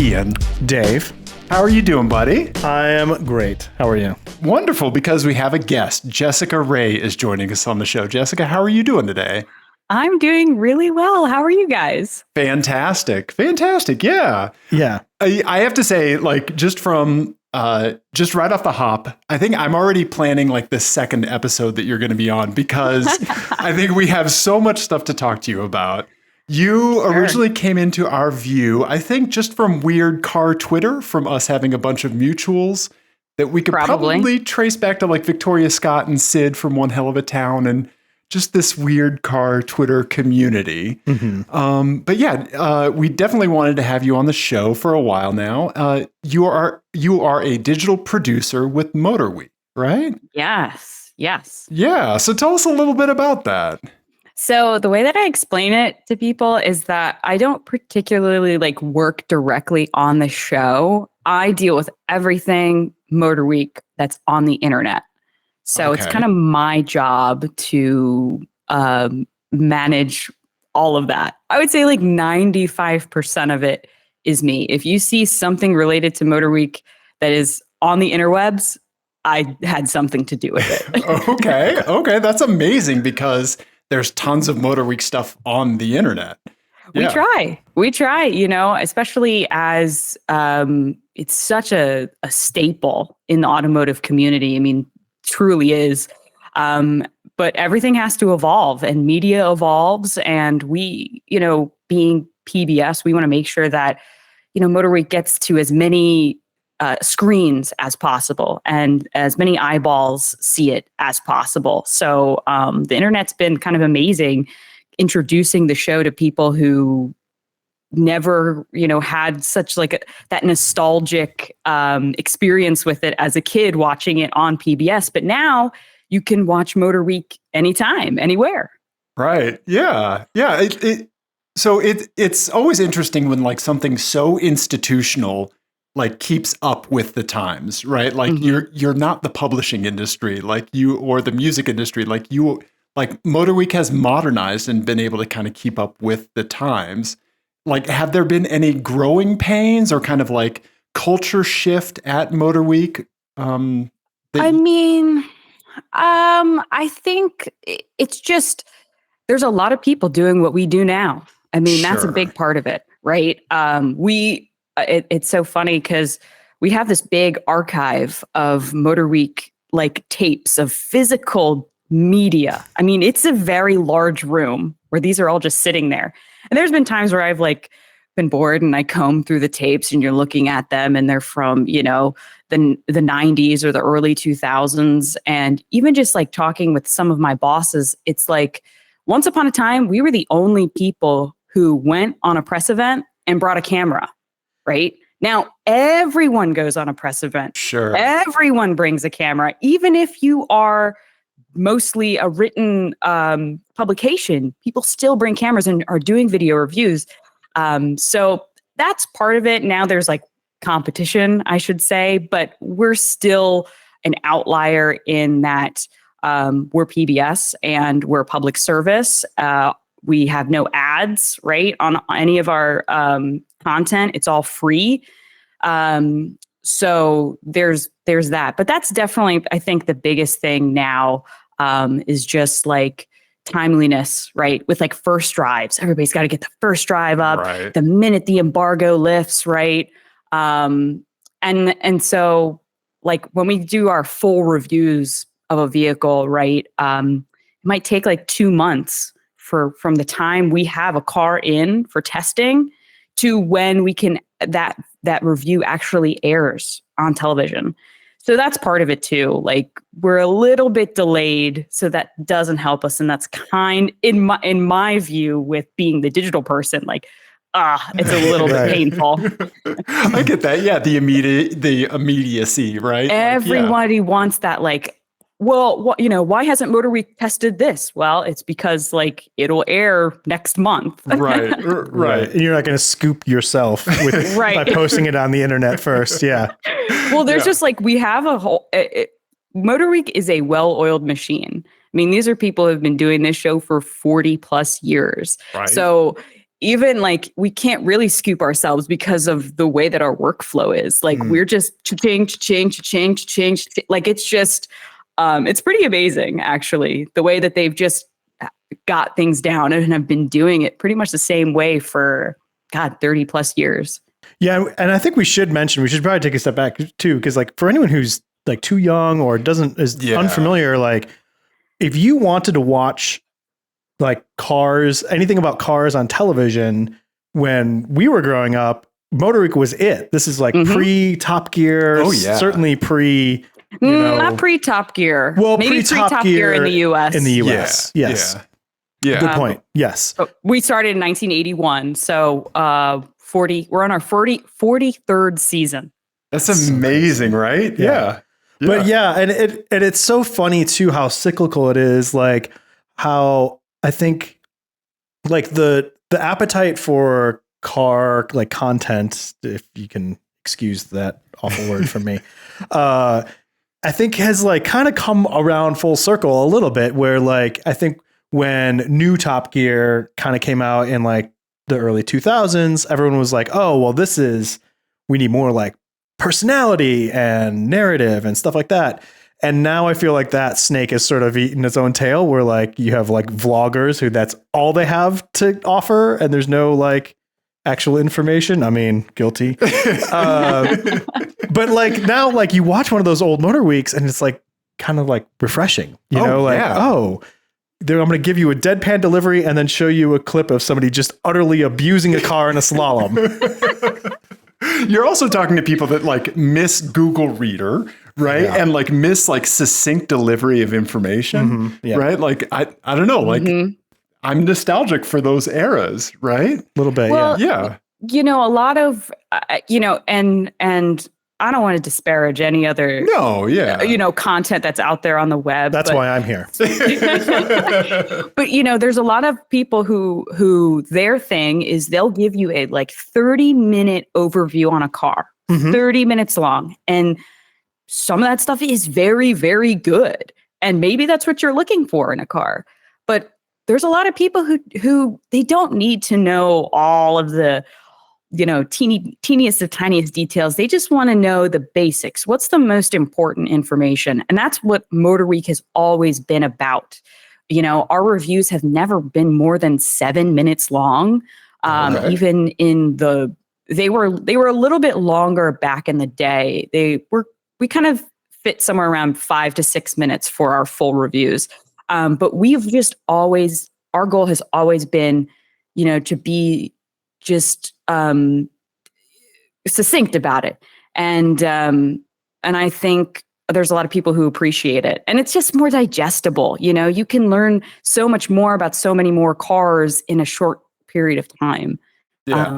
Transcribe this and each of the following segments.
Ian. Dave. How are you doing, buddy? I am great. How are you? Wonderful, because we have a guest. Jessica Ray is joining us on the show. Jessica, how are you doing today? I'm doing really well. How are you guys? Fantastic. Fantastic. Yeah. Yeah. I have to say, like, just right off the hop, I think I'm already planning like the second episode that you're going to be on, because I think we have so much stuff to talk to you about. You originally came into our view, I think, just from weird car Twitter, from us having a bunch of mutuals that we could probably trace back to like Victoria Scott and Sid from One Hell of a Town, and just this weird car Twitter community. Mm-hmm. But yeah, we definitely wanted to have you on the show for a while now. You are a digital producer with MotorWeek, right? Yes. Yeah. So tell us a little bit about that. So the way that I explain it to people is that I don't particularly like work directly on the show. I deal with everything MotorWeek that's on the internet. So It's kind of my job to manage all of that. I would say like 95% of it is me. If you see something related to MotorWeek that is on the interwebs, I had something to do with it. Okay. That's amazing, because there's tons of MotorWeek stuff on the internet. Yeah. We try, especially as it's such a staple in the automotive community. I mean, truly is. But everything has to evolve, and media evolves. And we, being PBS, we want to make sure that, MotorWeek gets to as many screens as possible and as many eyeballs see it as possible. So the internet's been kind of amazing, introducing the show to people who never, had such like that nostalgic experience with it as a kid watching it on PBS. But now you can watch MotorWeek anytime, anywhere. Right. Yeah. So it's always interesting when like something so institutional like keeps up with the times, right? Like you're not the publishing industry, like you, or the music industry, like MotorWeek has modernized and been able to kind of keep up with the times. Like, have there been any growing pains or kind of like culture shift at MotorWeek? I think it's just, there's a lot of people doing what we do now. I mean, That's a big part of it, right? It's so funny because we have this big archive of MotorWeek like tapes of physical media. I mean, it's a very large room where these are all just sitting there. And there's been times where I've like been bored and I comb through the tapes and you're looking at them and they're from, the 90s or the early 2000s. And even just like talking with some of my bosses, it's like once upon a time, we were the only people who went on a press event and brought a camera. Right? Now, everyone goes on a press event. Sure. Everyone brings a camera, even if you are mostly a written publication, people still bring cameras and are doing video reviews. So that's part of it. Now there's like competition, I should say, but we're still an outlier in that we're PBS and we're public service. We have no ads, right, on any of our content. It's all free. So there's that. But that's definitely, I think, the biggest thing now is just like timeliness, right? With like first drives. Everybody's got to get the first drive up the minute the embargo lifts, right? And so like when we do our full reviews of a vehicle, right, it might take like 2 months from the time we have a car in for testing to when we can that review actually airs on television. So that's part of it too. Like we're a little bit delayed, so that doesn't help us, and that's in my view with being the digital person. Like it's a little bit painful. I get that. Yeah, the immediacy, right? Everybody wants that. Like, well, why hasn't MotorWeek tested this? Well, it's because like it'll air next month. Right. And you're not going to scoop yourself with by posting it on the internet first. Yeah. Well, there's just like we have a whole. MotorWeek is a well-oiled machine. I mean, these are people who have been doing this show for 40 plus years. Right. So even like we can't really scoop ourselves because of the way that our workflow is. Like we're just change. Like it's just, it's pretty amazing actually, the way that they've just got things down and have been doing it pretty much the same way for 30 plus years. Yeah. And I think we should probably take a step back too. Cause like for anyone who's like too young or is unfamiliar, like if you wanted to watch like cars, anything about cars on television, when we were growing up, MotorWeek was it. This is like pre Top Gear, certainly pre, not pre Top Gear. Well, maybe pre Top Gear in the US. In the US, yes. Yeah. Good point. Yes. We started in 1981, so we're on our 43rd season. That's amazing, right? Yeah. But and it's so funny too how cyclical it is, like how I think like the appetite for car like content, if you can excuse that awful word from me, I think has like kind of come around full circle a little bit, where like I think when new Top Gear kind of came out in like the early 2000s, everyone was like, oh, well, we need more like personality and narrative and stuff like that. And now I feel like that snake has sort of eaten its own tail, where like you have like vloggers who that's all they have to offer. And there's no like actual information. I mean, guilty. But like now, like you watch one of those old MotorWeeks and it's like kind of like refreshing, I'm going to give you a deadpan delivery and then show you a clip of somebody just utterly abusing a car in a slalom. You're also talking to people that like miss Google Reader, right? Yeah. And like miss like succinct delivery of information, right? Like, I don't know, like I'm nostalgic for those eras, right? A little bit, yeah. A lot of, and I don't want to disparage any other, content that's out there on the web. That's why I'm here. But there's a lot of people who their thing is they'll give you a like 30-minute overview on a car, 30 minutes long, and some of that stuff is very, very good, and maybe that's what you're looking for in a car. But there's a lot of people who they don't need to know all of the teeniest of tiniest details. They just want to know the basics. What's the most important information? And that's what MotorWeek has always been about. Our reviews have never been more than 7 minutes long. Even in they were a little bit longer back in the day. We kind of fit somewhere around 5 to 6 minutes for our full reviews. But we've just always, our goal has always been, to be just succinct about it. And I think there's a lot of people who appreciate it, and it's just more digestible. You can learn so much more about so many more cars in a short period of time,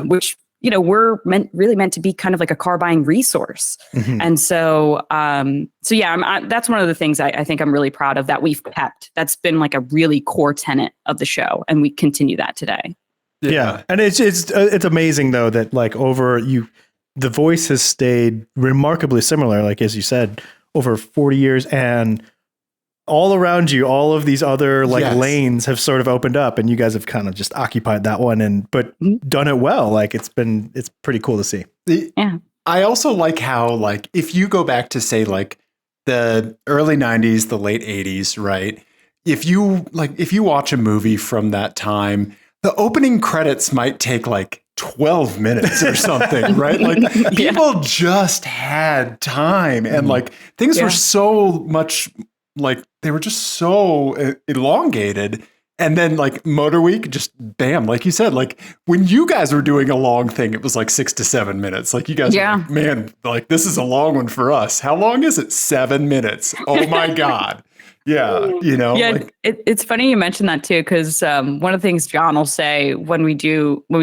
which, we're meant to be kind of like a car buying resource. And so, that's one of the things I think I'm really proud of that we've kept. That's been like a really core tenet of the show, and we continue that today. Yeah. And it's amazing though that like the voice has stayed remarkably similar, like as you said, over 40 years, and all around you, all of these other like lanes have sort of opened up, and you guys have kind of just occupied that one but done it well. Like it's pretty cool to see. Yeah. I also like how like if you go back to say like the early 90s, the late 80s, right? If you watch a movie from that time, the opening credits might take like 12 minutes or something, right? Like people just had time, and like things were so much like they were just so elongated. And then like MotorWeek, just bam, like you said, like when you guys were doing a long thing, it was like 6 to 7 minutes. Like you guys, were like, man, like this is a long one for us. How long is it? 7 minutes. Oh my God. Yeah, it's funny you mentioned that too, because one of the things John will say when we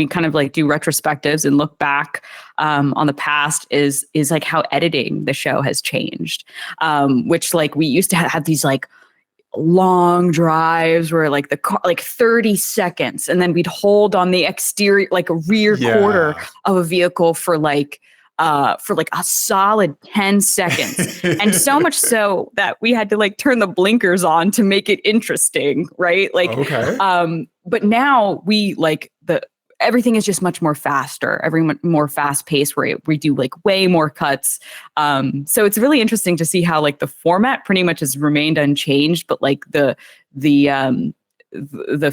kind of like do retrospectives and look back on the past is like how editing the show has changed, which like we used to have these like long drives where like the car like 30 seconds, and then we'd hold on the exterior like a rear quarter of a vehicle for like a solid 10 seconds. And so much so that we had to like turn the blinkers on to make it interesting, right? Like, but now we like everything is just much more faster, more fast paced, where we do like way more cuts. So it's really interesting to see how like the format pretty much has remained unchanged, but like the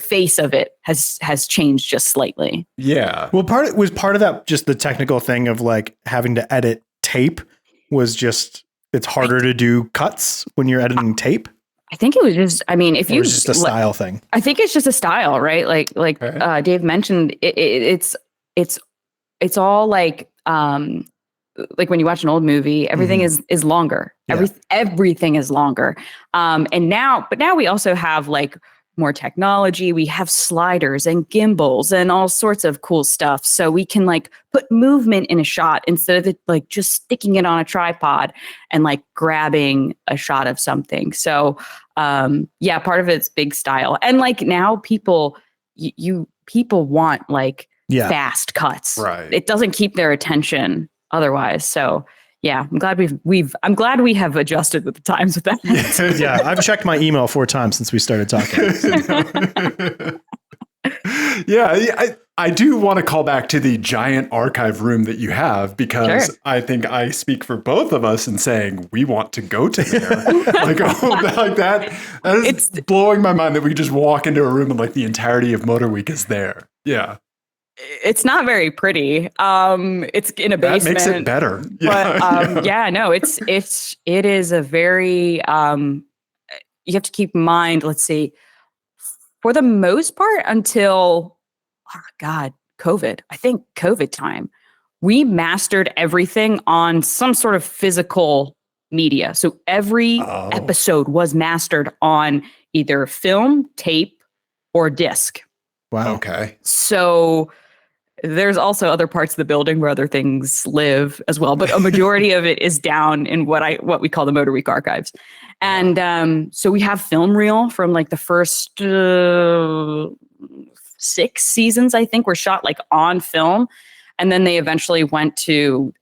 face of it has changed just slightly. Yeah. Well, part of that just the technical thing of like having to edit tape was just, it's harder to do cuts when you're editing tape. I think it was just, I mean, if you, it's just a style thing. I think it's just a style, right? Like Okay. Dave mentioned, it's all like when you watch an old movie, everything is longer. Yeah. Everything is longer. And now we also have like more technology. We have sliders and gimbals and all sorts of cool stuff. So we can like put movement in a shot instead of it, like just sticking it on a tripod and like grabbing a shot of something. So yeah, part of it's big style. And like now people want like fast cuts. Right. It doesn't keep their attention otherwise. So yeah, I'm glad I'm glad we have adjusted with the times with that. Yeah, I've checked my email 4 times since we started talking. Yeah, I do want to call back to the giant archive room that you have, because I think I speak for both of us in saying we want to go to there. Like that is blowing my mind that we just walk into a room and like the entirety of MotorWeek is there. Yeah. It's not very pretty. It's in a basement. That makes it better. But it is a very, you have to keep in mind, let's see, for the most part until, COVID, I think COVID time, we mastered everything on some sort of physical media. So every episode was mastered on either film, tape, or disc. Wow. Okay. So there's also other parts of the building where other things live as well, but a majority of it is down in what we call the MotorWeek archives. And so we have film reel from like the first 6 seasons, I think, were shot like on film. And then they eventually went to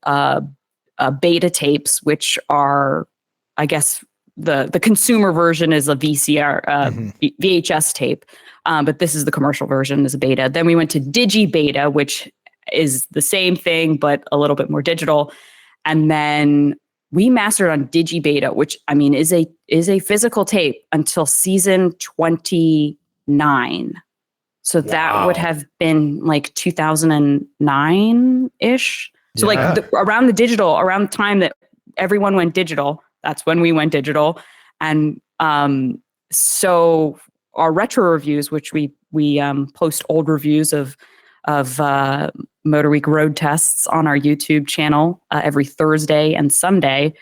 beta tapes, which are, I guess, the consumer version is a VHS tape. But this is the commercial version, is a beta. Then we went to digi-beta, which is the same thing, but a little bit more digital. And then we mastered on digi-beta, which I mean is a physical tape until season 29. So that would have been like 2009-ish. So like around the time that everyone went digital, that's when we went digital. And so our retro reviews, which we post old reviews of MotorWeek road tests on our YouTube channel every Thursday and Sunday.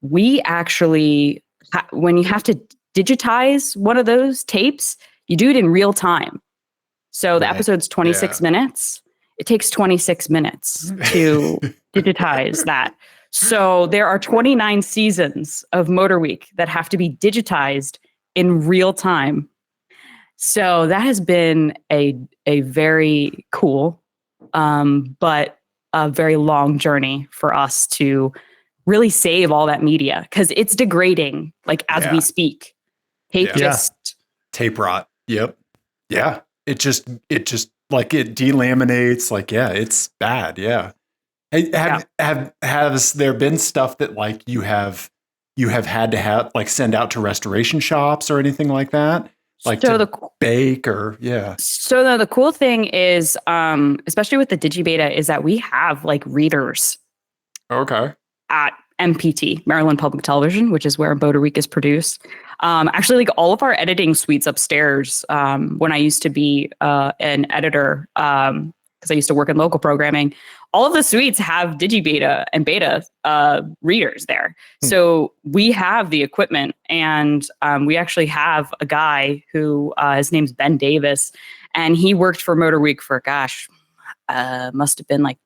We actually, when you have to digitize one of those tapes, you do it in real time. So the episode's 26 minutes. It takes 26 minutes to digitize that. So there are 29 seasons of MotorWeek that have to be digitized in real time. So that has been a very cool, but a very long journey for us to really save all that media, because it's degrading, like as we speak. Tape tape rot. Yep. Yeah. It just like it delaminates. Like, yeah, it's bad. Yeah. Has there been stuff that like you have had to have like send out to restoration shops or anything like that? Like so bake or So the cool thing is, especially with the digi-beta, is that we have like readers. Okay. At MPT, Maryland Public Television, which is where MotorWeek is produced. Actually, like all of our editing suites upstairs, when I used to be an editor, because I used to work in local programming, all of the suites have digi-beta and beta readers there. So we have the equipment, and we actually have a guy who his name's Ben Davis, and he worked for MotorWeek for must have been like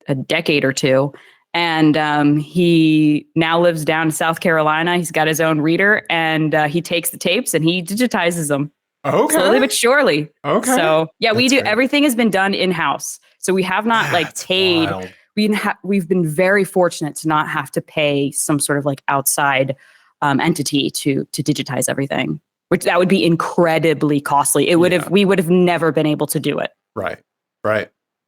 a decade or two. And he now lives down in South Carolina. He's got his own reader, and he takes the tapes and he digitizes them. Okay. Slowly but surely. Okay. So yeah, we do. Great. Everything has been done in-house. So we have not paid. Wild. We've been very fortunate to not have to pay some sort of like outside entity to digitize everything. which that would be incredibly costly. We would have never been able to do it. Right.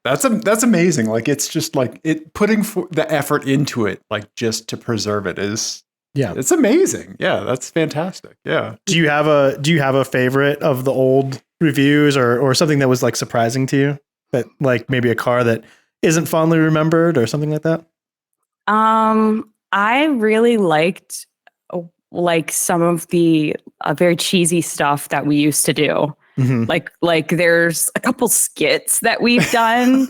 That's amazing. Like, it's just like putting the effort into it, like just to preserve it is, it's amazing. Yeah. That's fantastic. Yeah. Do you have a favorite of the old reviews or something that was like surprising to you, that like maybe a car that isn't fondly remembered or something like that? I really liked like some of the very cheesy stuff that we used to do. Mm-hmm. Like there's a couple skits that we've done.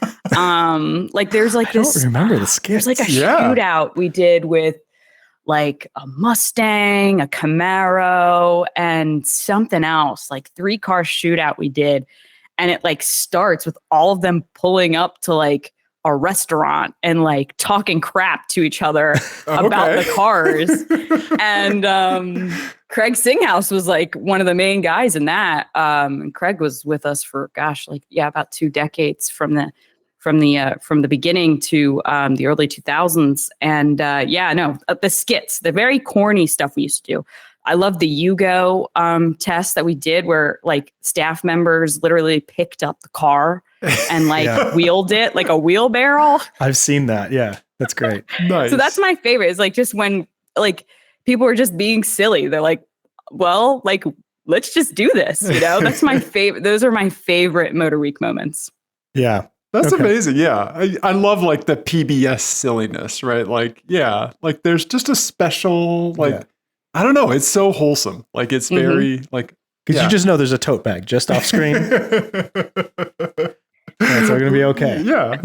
Like there's like I don't remember the skits. There's like a shootout we did with like a Mustang, a Camaro, and something else, like 3-car shootout we did. And it like starts with all of them pulling up to like a restaurant and like talking crap to each other about the cars. And Craig Singhouse was like one of the main guys in that. And Craig was with us for about 2 decades from the beginning to the early 2000s. And the skits, the very corny stuff we used to do. I love the Yugo test that we did where like staff members literally picked up the car and like wheeled it like a wheelbarrow. I've seen that. Yeah, that's great. Nice. So that's my favorite. Is like just when like people are just being silly. They're like, well, like, let's just do this. You know, that's my favorite. Those are my favorite MotorWeek moments. Yeah. That's amazing. Yeah. I love like the PBS silliness, right? Like, like there's just a special, I don't know. It's so wholesome. Like it's very like, because you just know there's a tote bag just off screen. It's all going to be okay. Yeah.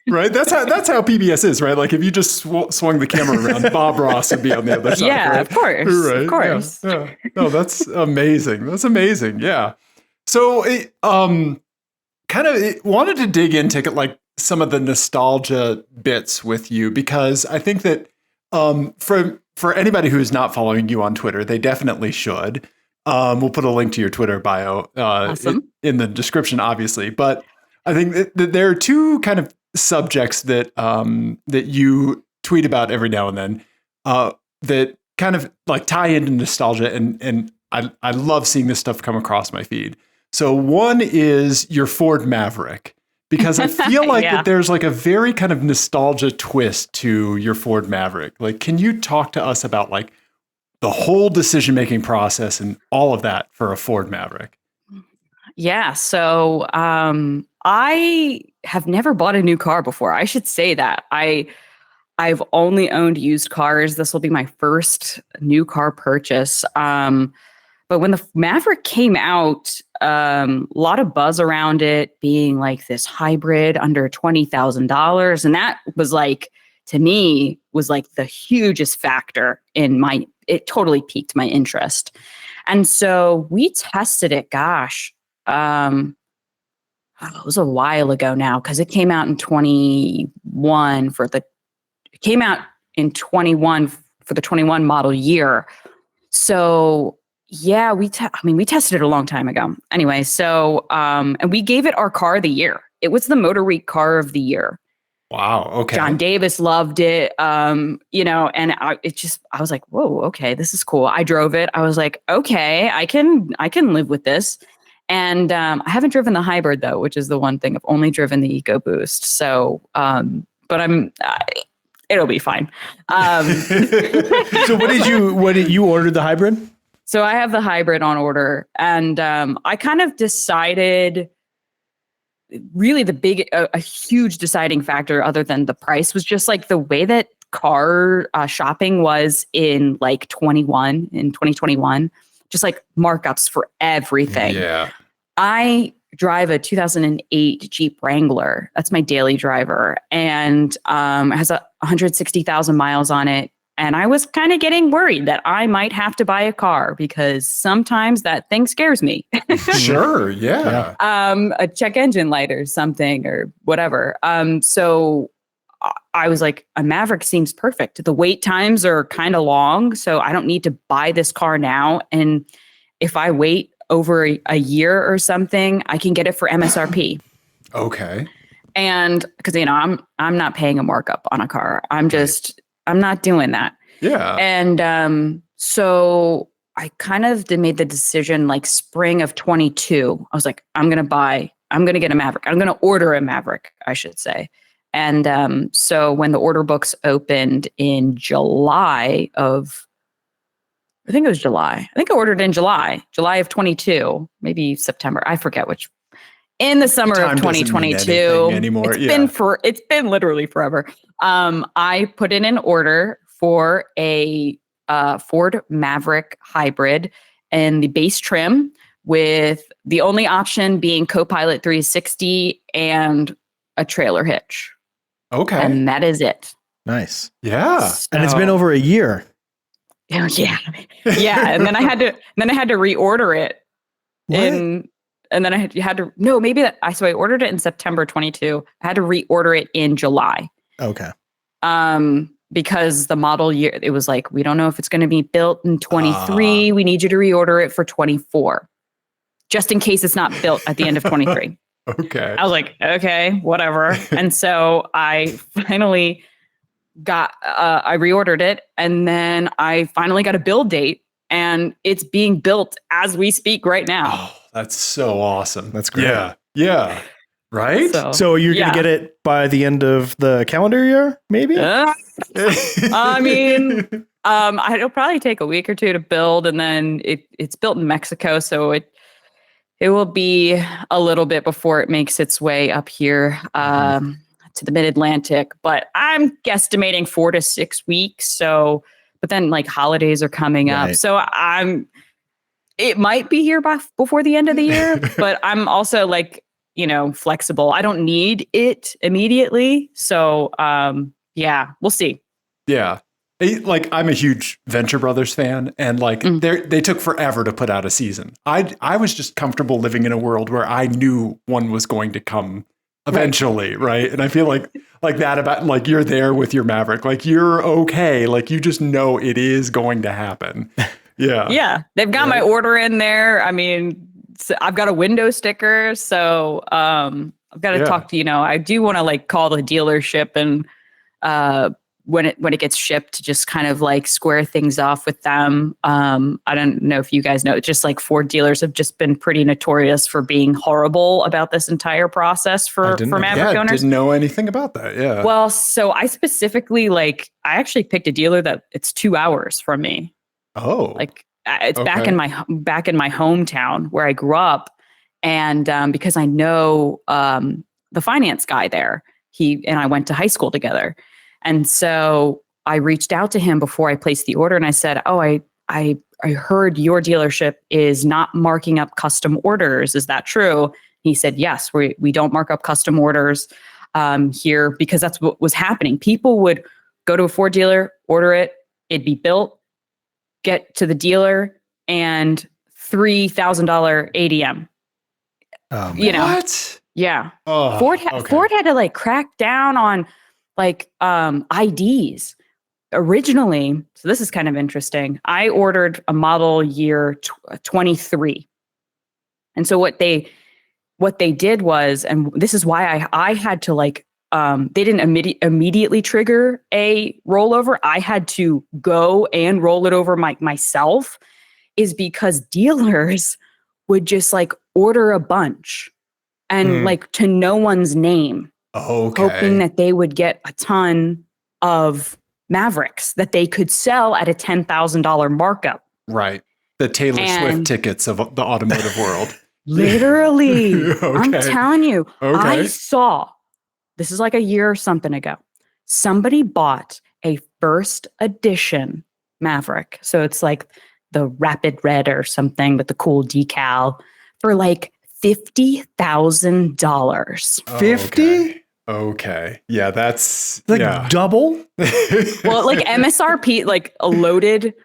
Right. That's how PBS is, right? Like if you just swung the camera around, Bob Ross would be on the other side. Yeah, right? of course. Right. Of course. Yeah. No, that's amazing. That's amazing. Yeah. So, kind of wanted to dig into like some of the nostalgia bits with you, because I think that for anybody who's not following you on Twitter, they definitely should. We'll put a link to your Twitter bio awesome. in the description, obviously. But I think that there are 2 kind of subjects that that you tweet about every now and then that kind of like tie into nostalgia, and I love seeing this stuff come across my feed. So one is your Ford Maverick, because I feel like that there's like a very kind of nostalgia twist to your Ford Maverick. Like, can you talk to us about like the whole decision-making process and all of that for a Ford Maverick? Yeah. So I have never bought a new car before. I should say that. I've only owned used cars. This will be my first new car purchase. But when the Maverick came out, a lot of buzz around it being like this hybrid under $20,000. And that was like, to me, was like the hugest factor in it totally piqued my interest. And so we tested it, it was a while ago now, because it came out in 21 for the 21 model year. So yeah, we tested it a long time ago. Anyway, so and we gave it our car of the year. It was the MotorWeek car of the year. Wow. Okay. John Davis loved it. And I was like, whoa, okay, this is cool. I drove it. I was like, okay, I can live with this. And I haven't driven the hybrid though, which is the one thing. I've only driven the EcoBoost. So, but it'll be fine. So what did you order the hybrid? So I have the hybrid on order, and I kind of decided, really a huge deciding factor other than the price was just like the way that car shopping was in 2021, just like markups for everything. Yeah. I drive a 2008 Jeep Wrangler. That's my daily driver, and it has 160,000 miles on it. And I was kind of getting worried that I might have to buy a car, because sometimes that thing scares me. Sure, yeah. A check engine light or something or whatever. So I was like, a Maverick seems perfect. The wait times are kind of long, so I don't need to buy this car now. And if I wait over a year or something, I can get it for MSRP. Okay. And because I'm not paying a markup on a car. I'm not doing that. Yeah. And so kind of made the decision like spring of 22. I was like, I'm going to get a Maverick. I'm going to order a Maverick, I should say. And so when the order books opened in July of, I think it was July. I think I ordered in July of 22, maybe September. I forget which. In the summer of 2022 anymore. It's been literally forever. I put in an order for a Ford Maverick hybrid and the base trim, with the only option being Copilot 360 and a trailer hitch. Okay. And that is it. Nice. Yeah. And it's been over a year. Oh, yeah. Yeah. And then I had to reorder it. And then I had to, no, maybe so I ordered it in September 22. I had to reorder it in July. Okay. Because the model year, it was like, we don't know if it's going to be built in 23. We need you to reorder it for 24, just in case it's not built at the end of 23. Okay. I was like, okay, whatever. And so I finally I reordered it, and then I finally got a build date, and it's being built as we speak right now. Oh, that's so awesome. That's great. Yeah. Yeah. Right? So you're going to get it by the end of the calendar year, maybe? I mean, it'll probably take a week or two to build, and then it's built in Mexico, so it will be a little bit before it makes its way up here to the mid-Atlantic. But I'm guesstimating 4 to 6 weeks. So, but then like holidays are coming up, so it might be here before the end of the year. But I'm also like, flexible. I don't need it immediately. So, yeah, we'll see. Yeah. Like, I'm a huge Venture Brothers fan, and like they took forever to put out a season. I was just comfortable living in a world where I knew one was going to come eventually, right? And I feel like that about like you're there with your Maverick, like you're okay, like you just know it is going to happen. Yeah. Yeah. They've got my order in there. I mean, so I've got a window sticker, so I've got to talk to, I do want to like call the dealership and when it gets shipped, to just kind of like square things off with them. I don't know if you guys know, just like Ford dealers have just been pretty notorious for being horrible about this entire process for Maverick owners. Didn't know anything about that. Yeah. Well, so I specifically I actually picked a dealer that it's 2 hours from me. Oh, like it's back in my hometown where I grew up, and because I know the finance guy there, he and I went to high school together. And so I reached out to him before I placed the order, and I said, "Oh, I heard your dealership is not marking up custom orders. Is that true?" He said, "Yes, we don't mark up custom orders here, because that's what was happening. People would go to a Ford dealer, order it, it'd be built, get to the dealer, and $3,000 ADM. What? Yeah. Oh, Ford had to like crack down on like IDs originally. So this is kind of interesting. I ordered a model year 23. And so what they did was, and this is why I had to like, they didn't immediately trigger a rollover. I had to go and roll it over myself, is because dealers would just like order a bunch and like to no one's name. Okay. Hoping that they would get a ton of Mavericks that they could sell at a $10,000 markup. Right. The Taylor Swift tickets of the automotive world. Literally. Okay. I'm telling you. Okay. I saw, this is like a year or something ago, somebody bought a first edition Maverick. So it's like the Rapid Red or something with the cool decal for like $50,000. 50? Okay. Yeah, that's like double. Well, like MSRP, like a loaded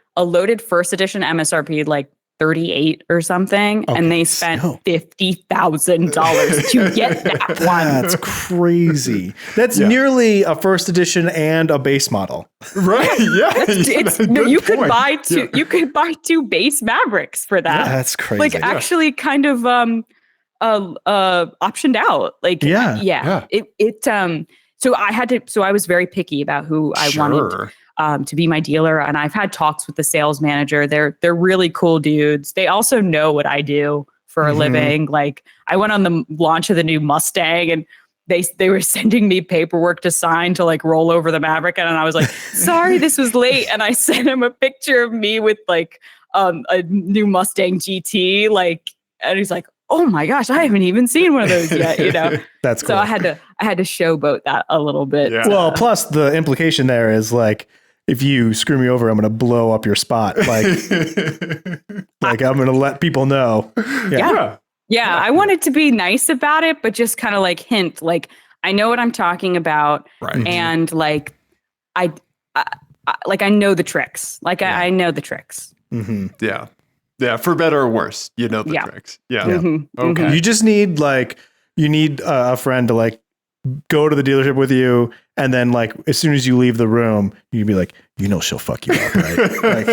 first edition MSRP, like 38 or something, and they spent $50,000 to get that one. That's crazy. That's nearly a first edition and a base model. Right. Yeah. You could buy two. You could buy two base Mavericks for that. Yeah, that's crazy. Like actually, kind of optioned out. Like So I had to. So I was very picky about who I wanted. to be my dealer. And I've had talks with the sales manager. They're really cool dudes. They also know what I do for a living. Like I went on the launch of the new Mustang and they were sending me paperwork to sign to like roll over the Maverick. And I was like, sorry, this was late. And I sent him a picture of me with like a new Mustang GT. Like, and he's like, oh my gosh, I haven't even seen one of those yet. You know, that's cool. So I had to showboat that a little bit. Yeah. Well, plus the implication there is like, if you screw me over, I'm going to blow up your spot. Like, like I'm going to let people know. Yeah, I wanted to be nice about it, but just kind of like hint, like I know what I'm talking about, right. And like I know the tricks. Like I know the tricks. Yeah, for better or worse, you know the tricks. Yeah. Okay. You just need a friend to like go to the dealership with you, and then like as soon as you leave the room, you'd be like, she'll fuck you up, right? Like,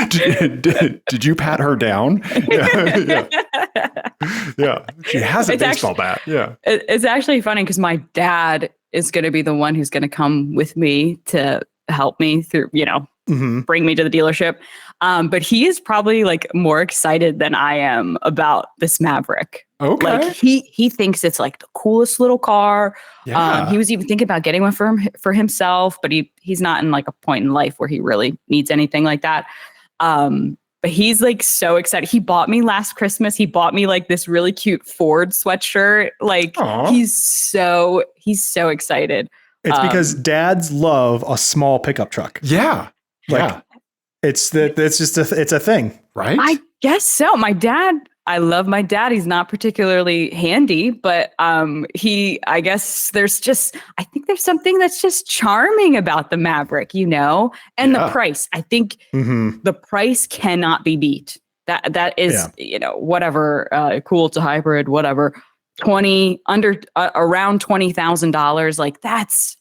did you pat her down? Yeah. She has a baseball bat. Yeah. It's actually funny because my dad is going to be the one who's going to come with me to help me through, bring me to the dealership. But he is probably like more excited than I am about this Maverick. Okay. Like he thinks it's like the coolest little car. Yeah. He was even thinking about getting one for himself, but he's not in like a point in life where he really needs anything like that. But he's like so excited. He bought me last Christmas. He bought me like this really cute Ford sweatshirt. Like he's so excited. It's because dads love a small pickup truck. Yeah. Like it's a thing. Right. I guess so. I love my dad. He's not particularly handy, but I guess I think there's something that's just charming about the Maverick, and the price. I think the price cannot be beat. That is, whatever, cool to hybrid, whatever, around $20,000. Like that's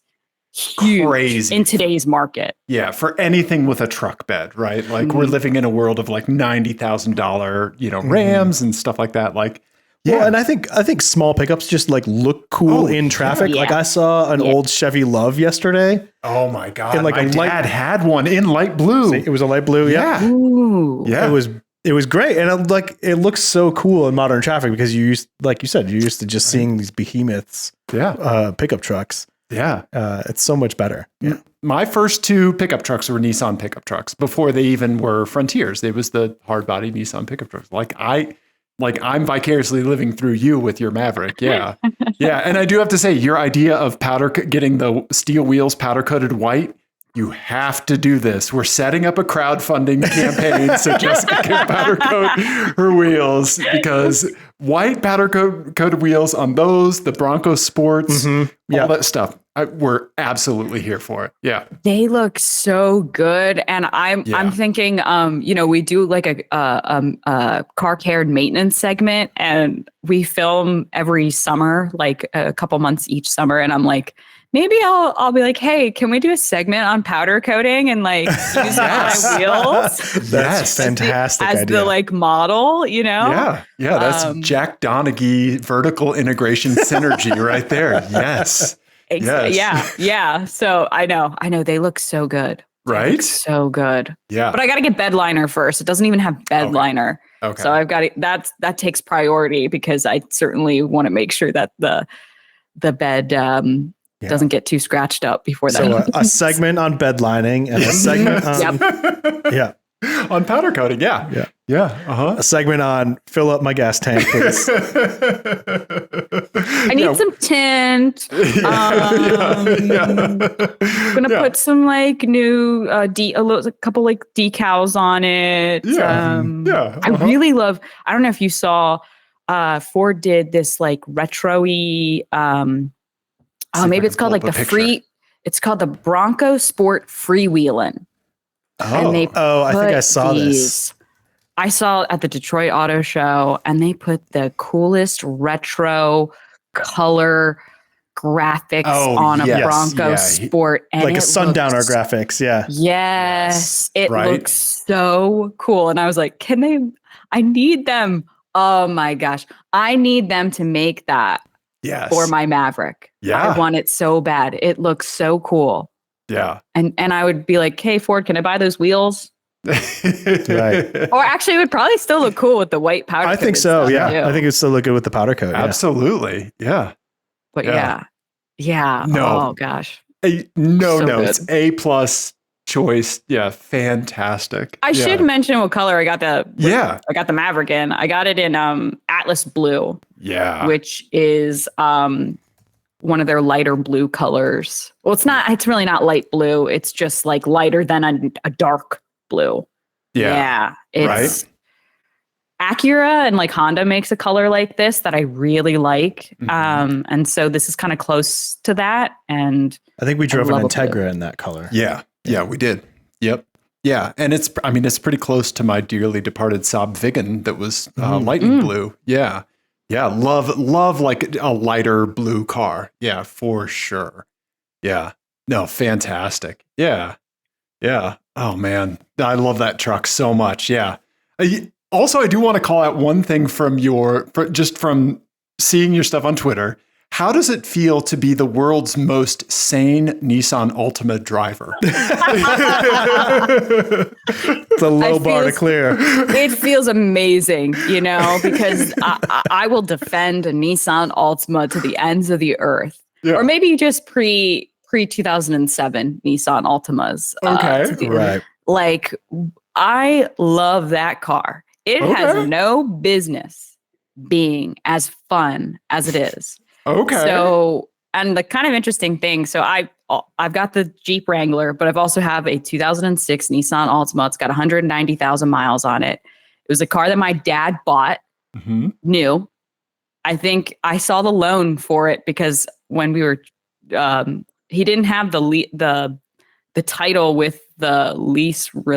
huge. Crazy in today's market. Yeah, for anything with a truck bed, right? Like we're living in a world of like $90,000, Rams and stuff like that. Like, well, and I think small pickups just like look cool in traffic. Yeah. Like I saw an old Chevy Love yesterday. Oh my God! And like my dad had one in light blue. It was a light blue. Yeah. Ooh. Yeah. It was great, and it looks so cool in modern traffic because you're used to just seeing these behemoths. Pickup trucks. Yeah. It's so much better. Yeah. My first two pickup trucks were Nissan pickup trucks before they even were Frontiers. They was the hard body Nissan pickup trucks. I'm vicariously living through you with your Maverick. Yeah. Yeah. And I do have to say, your idea of getting the steel wheels powder coated white, you have to do this. We're setting up a crowdfunding campaign so Jessica can powder coat her wheels, because white powder coated wheels on those, the Bronco Sports, all that stuff. We're absolutely here for it. Yeah. They look so good. And I'm thinking, we do like a car care and maintenance segment, and we film every summer, like a couple months each summer. And I'm like, maybe I'll be like, hey, can we do a segment on powder coating and like use my wheels? That's fantastic. As idea. the like model, Yeah. Yeah. That's Jack Donaghy vertical integration synergy right there. Yes. Yes. Yeah. So I know they look so good. Right? So good. Yeah. But I got to get bed liner first. It doesn't even have bed liner. Okay. So I've got it. That takes priority because I certainly want to make sure that the bed doesn't get too scratched up before that. So a segment on bed lining and a segment on on powder coating. Yeah. A segment on fill up my gas tank, please. I need some tint. I'm gonna put some like new a couple like decals on it. I really love. I don't know if you saw. Ford did this like retro-y. Maybe it's called like the free. It's called the Bronco Sport Freewheelin'. I think I saw this. I saw it at the Detroit Auto Show, and they put the coolest retro color graphics on a Bronco Sport, and like a Sundowner graphics. Yeah. Yes, it looks so cool, and I was like, I need them. Oh my gosh, I need them to make that. Yes. for my Maverick. Yeah. I want it so bad. It looks so cool. Yeah. And I would be like, hey, Ford, can I buy those wheels? Right. Or actually, it would probably still look cool with the white powder coat. I think so. Yeah. Too. I think it still look good with the powder coat. Yeah. Absolutely. Yeah. But yeah. No. Oh gosh. No So notes. good. A+ choice. Yeah. Fantastic. I should mention what color I got the Maverick in. I got it in Atlas blue. Yeah. Which is one of their lighter blue colors. Well, it's really not light blue. It's just like lighter than a dark blue. Yeah. It's right. Acura and like Honda makes a color like this that I really like. Mm-hmm. And so this is kind of close to that. And I think we drove an love a Integra in that color. Yeah. Yeah, we did. Yep. Yeah. And it's pretty close to my dearly departed Saab Viggen that was lightning blue. Yeah. Yeah. Love like a lighter blue car. Yeah, for sure. Yeah. No, fantastic. Yeah. Yeah. Oh man. I love that truck so much. Yeah. Also, I do want to call out one thing from from seeing your stuff on Twitter. How does it feel to be the world's most sane Nissan Altima driver? It's a low bar to clear. It feels amazing, because I will defend a Nissan Altima to the ends of the earth. Yeah. Or maybe just pre 2007 Nissan Altimas. Okay, right. Like, I love that car. It has no business being as fun as it is. Okay. So, and the kind of interesting thing, so I've got the Jeep Wrangler, but I've also have a 2006 Nissan Altima. It's got 190,000 miles on it. It was a car that my dad bought, new. I think I saw the loan for it because when we were, he didn't have the title with the lien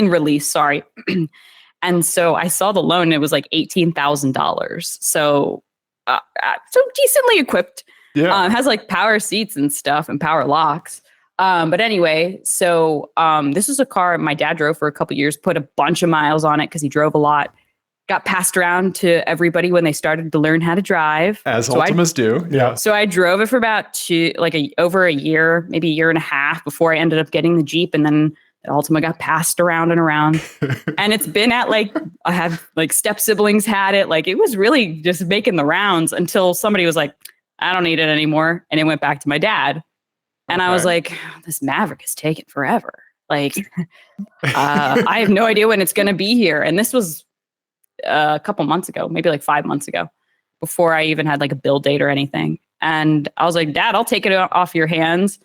release, sorry. And so I saw the loan and it was like $18,000. So decently equipped. Yeah. Has like power seats and stuff and power locks. But anyway, so this was a car my dad drove for a couple years, put a bunch of miles on it because he drove a lot. Got passed around to everybody when they started to learn how to drive. As Altimas do. Yeah. So I drove it for about over a year, maybe a year and a half before I ended up getting the Jeep. And then the Altima got passed around and around. And it's been at I have step siblings had it. Like, it was really just making the rounds until somebody was like, I don't need it anymore. And it went back to my dad. And I was like, this Maverick is taking forever. Like, I have no idea when it's going to be here. And this was a couple months ago, maybe 5 months ago, before I even had a build date or anything. And I was like, Dad, I'll take it off your hands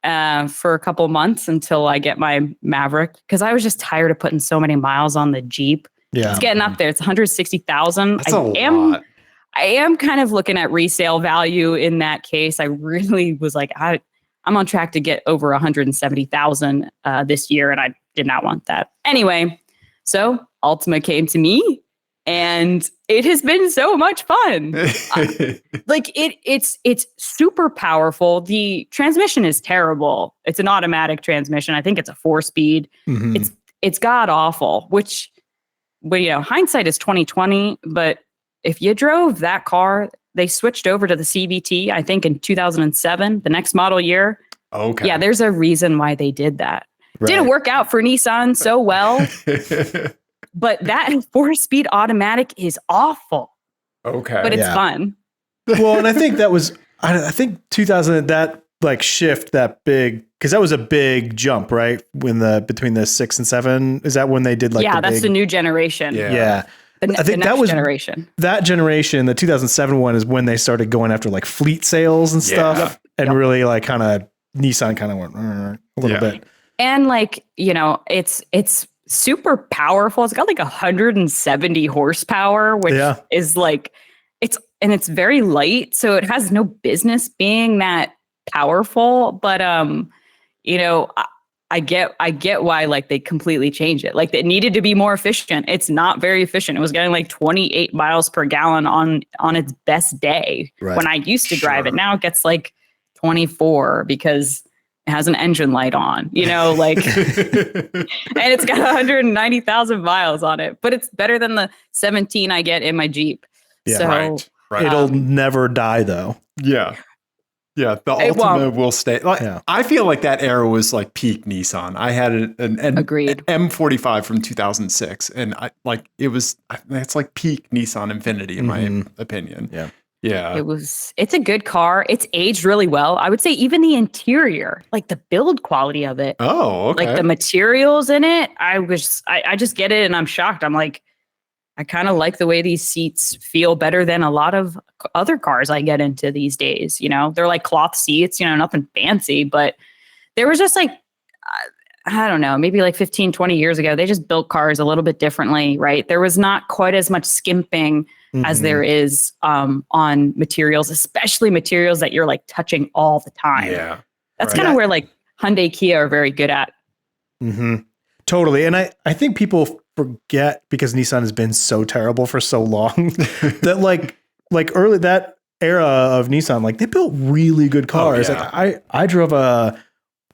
for a couple months until I get my Maverick. Because I was just tired of putting so many miles on the Jeep. Yeah. It's getting up there. It's 160,000. That's a lot. I am kind of looking at resale value in that case. I really was like, I'm on track to get over 170,000 this year, and I did not want that. Anyway, so Altima came to me, and it has been so much fun. It's super powerful. The transmission is terrible. It's an automatic transmission. I think it's a 4-speed. Mm-hmm. It's god awful. Which, hindsight is 2020. But if you drove that car, they switched over to the CVT, I think in 2007, the next model year. Okay. Yeah, there's a reason why they did that. Right. Didn't work out for Nissan so well. But that 4-speed automatic is awful. Okay. But it's fun. Well, and I think that was, I think 2000, that shift, that big, because that was a big jump, right? Between the 6 and 7, is that when they did that's the new generation. Yeah. I think that was generation. That generation, the 2007 one, is when they started going after fleet sales and stuff, and really kind of Nissan kind of went a little bit. And it's super powerful. It's got 170 horsepower, which is it's very light, so it has no business being that powerful. But I get why they completely changed it. It needed to be more efficient. It's not very efficient. It was getting 28 miles per gallon on its best day when I used to drive it. Now it gets 24 because it has an engine light on, and it's got 190,000 miles on it, but it's better than the 17 I get in my Jeep. Yeah, so Right. It'll never die though. Yeah. Yeah, the Altima will stay. Like, I feel like that era was like peak Nissan. I had an Agreed. M45 from 2006, and it's like peak Nissan Infiniti in my opinion. Yeah. Yeah. It's a good car. It's aged really well. I would say even the interior, like the build quality of it. Oh, okay. Like the materials in it, I just get it and I'm shocked. I'm like, I kind of like the way these seats feel better than a lot of other cars I get into these days. You know, they're like cloth seats, nothing fancy, but there was just like, I don't know, maybe like 15, 20 years ago, they just built cars a little bit differently, right? There was not quite as much skimping as there is on materials, especially materials that you're like touching all the time. Yeah. That's kind of where like Hyundai, Kia are very good at. Totally. And I think people forget, because Nissan has been so terrible for so long, that like early that era of Nissan, like they built really good cars. Like I drove a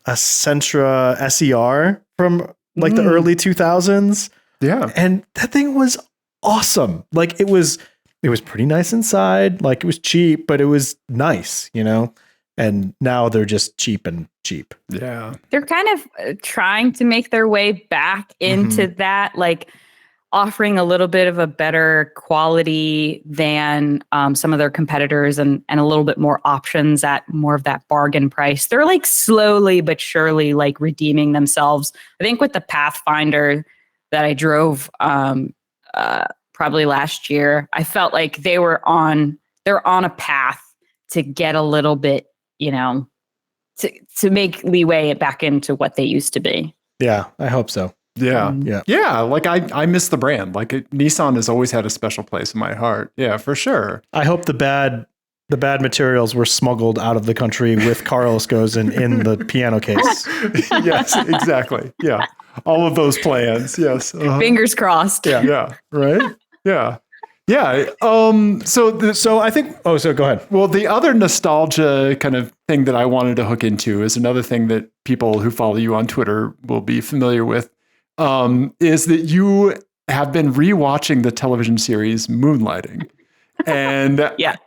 Sentra SER from like the early 2000s. Yeah. And that thing was awesome. Like it was pretty nice inside. Like it was cheap, but it was nice, and now they're just cheap. Yeah. They're kind of trying to make their way back into that, like offering a little bit of a better quality than some of their competitors and a little bit more options at more of that bargain price. They're like slowly but surely like redeeming themselves. I think with the Pathfinder that I drove probably last year, I felt like they're on a path to get a little bit, to make leeway back into what they used to be. Yeah, I hope so. Yeah. Yeah. Like I miss the brand. Like Nissan has always had a special place in my heart. Yeah, for sure. I hope the bad materials were smuggled out of the country with Carlos goes in the piano case. Yes, exactly. Yeah. All of those plans. Yes. Fingers crossed. Yeah. Yeah. Right. Yeah. Yeah. So I think. Oh, so go ahead. Well, the other nostalgia kind of thing that I wanted to hook into is another thing that people who follow you on Twitter will be familiar with, is that you have been rewatching the television series Moonlighting. And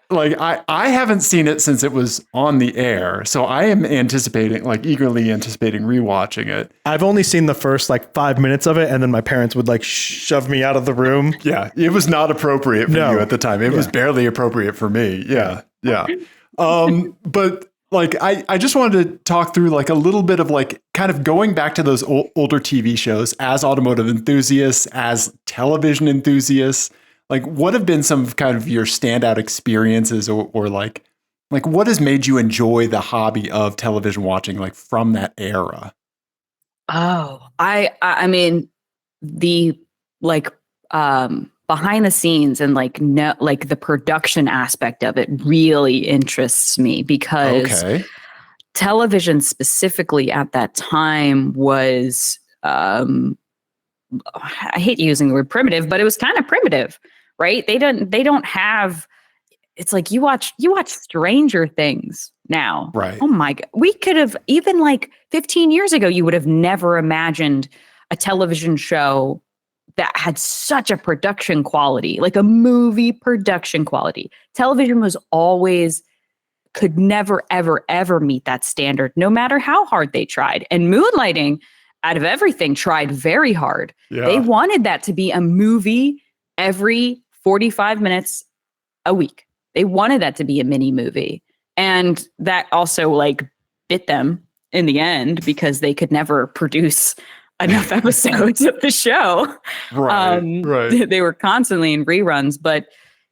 like I haven't seen it since it was on the air. So I am eagerly anticipating rewatching it. I've only seen the first like 5 minutes of it, and then my parents would like shove me out of the room. Yeah, it was not appropriate for you at the time. It was barely appropriate for me. Yeah. Yeah. But like I just wanted to talk through like a little bit of like kind of going back to those older TV shows as automotive enthusiasts, as television enthusiasts. Like, what have been some kind of your standout experiences, or like what has made you enjoy the hobby of television watching, like from that era? Oh, I mean, the like behind the scenes and like the production aspect of it really interests me, because television specifically at that time was I hate using the word primitive, but it was kind of primitive. Right? They don't have. It's like you watch Stranger Things now. Right. Oh my God. We could have, even like 15 years ago, you would have never imagined a television show that had such a production quality, like a movie production quality. Television could never, ever, ever meet that standard, no matter how hard they tried. And Moonlighting, out of everything, tried very hard. Yeah. They wanted that to be a movie every 45 minutes a week. They wanted that to be a mini movie. And that also like bit them in the end, because they could never produce enough episodes of the show. Right. They were constantly in reruns. But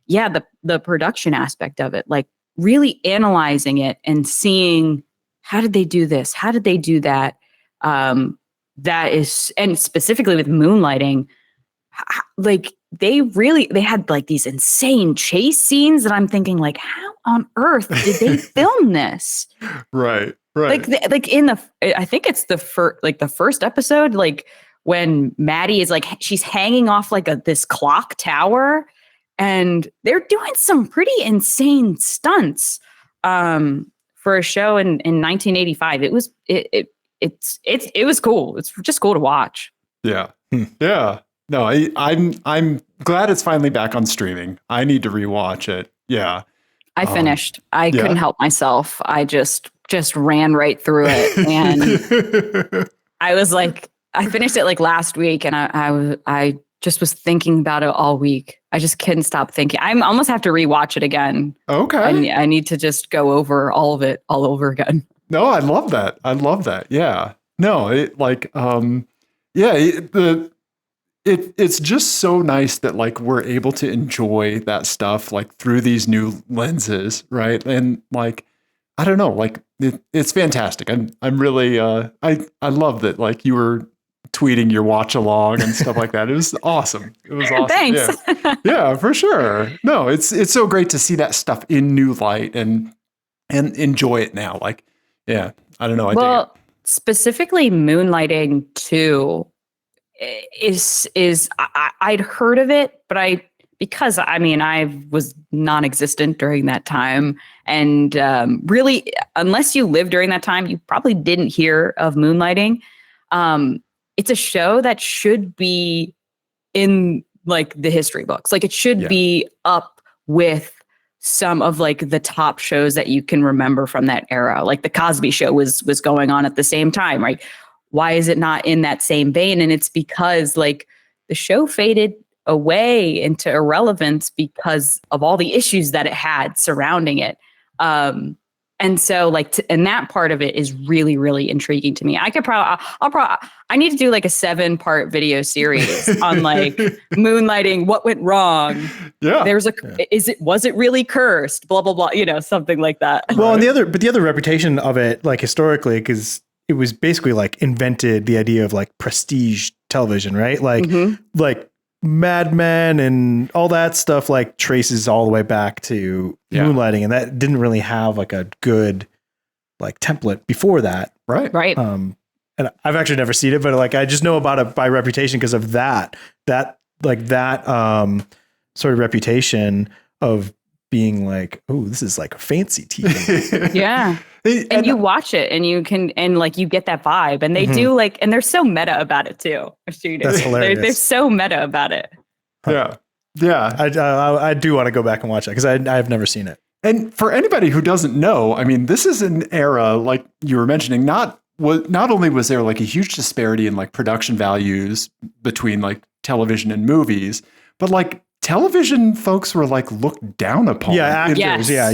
yeah, the production aspect of it, like really analyzing it and seeing, how did they do this? How did they do that? That is, and specifically with Moonlighting, like they had like these insane chase scenes that I'm thinking like, how on earth did they film this? Right. Like in I think it's the first episode, like when Maddie is like, she's hanging off like this clock tower, and they're doing some pretty insane stunts for a show in 1985. It was cool. It's just cool to watch. Yeah. Yeah. No, I'm glad it's finally back on streaming. I need to rewatch it. Yeah. I finished. I couldn't help myself. I just ran right through it. And I was like, I finished it like last week, and I just was thinking about it all week. I just couldn't stop thinking. I almost have to rewatch it again. Okay. I need to just go over all of it all over again. No, I love that. I love that. Yeah. No, it like, it's just so nice that like we're able to enjoy that stuff like through these new lenses, right? And like, I don't know, like it's fantastic. I'm really I love that like you were tweeting your watch along and stuff like that. It was awesome. It was awesome. Thanks. Yeah, for sure. No, it's so great to see that stuff in new light and enjoy it now. Like, yeah, I don't know. I dig it. Specifically Moonlighting 2 is I'd heard of it, but because I was non-existent during that time, and really, unless you lived during that time, you probably didn't hear of Moonlighting. It's a show that should be in like the history books. Like it should be up with some of like the top shows that you can remember from that era. Like the Cosby Show was going on at the same time, right? Why is it not in that same vein? And it's because like the show faded away into irrelevance because of all the issues that it had surrounding it. And so like, and that part of it is really, really intriguing to me. I need to do like a 7-part video series on like Moonlighting, what went wrong. Yeah. Was it really cursed? Blah, blah, blah, something like that. Well, and the other reputation of it, like historically, because it was basically like invented the idea of like prestige television, right? Like, like Mad Men and all that stuff like traces all the way back to Moonlighting, and that didn't really have like a good like template before that. Right. And I've actually never seen it, but like I just know about it by reputation because of that sort of reputation of being like, oh, this is like a fancy TV. Yeah. And you watch it and you can, and like you get that vibe, and they do like, and they're so meta about it too. That's hilarious. They're so meta about it. Yeah. Yeah. I do want to go back and watch that because I've never seen it. And for anybody who doesn't know, I mean, this is an era, like you were mentioning, not only was there like a huge disparity in like production values between like television and movies, but like television folks were like looked down upon. Yeah, actors. Yeah,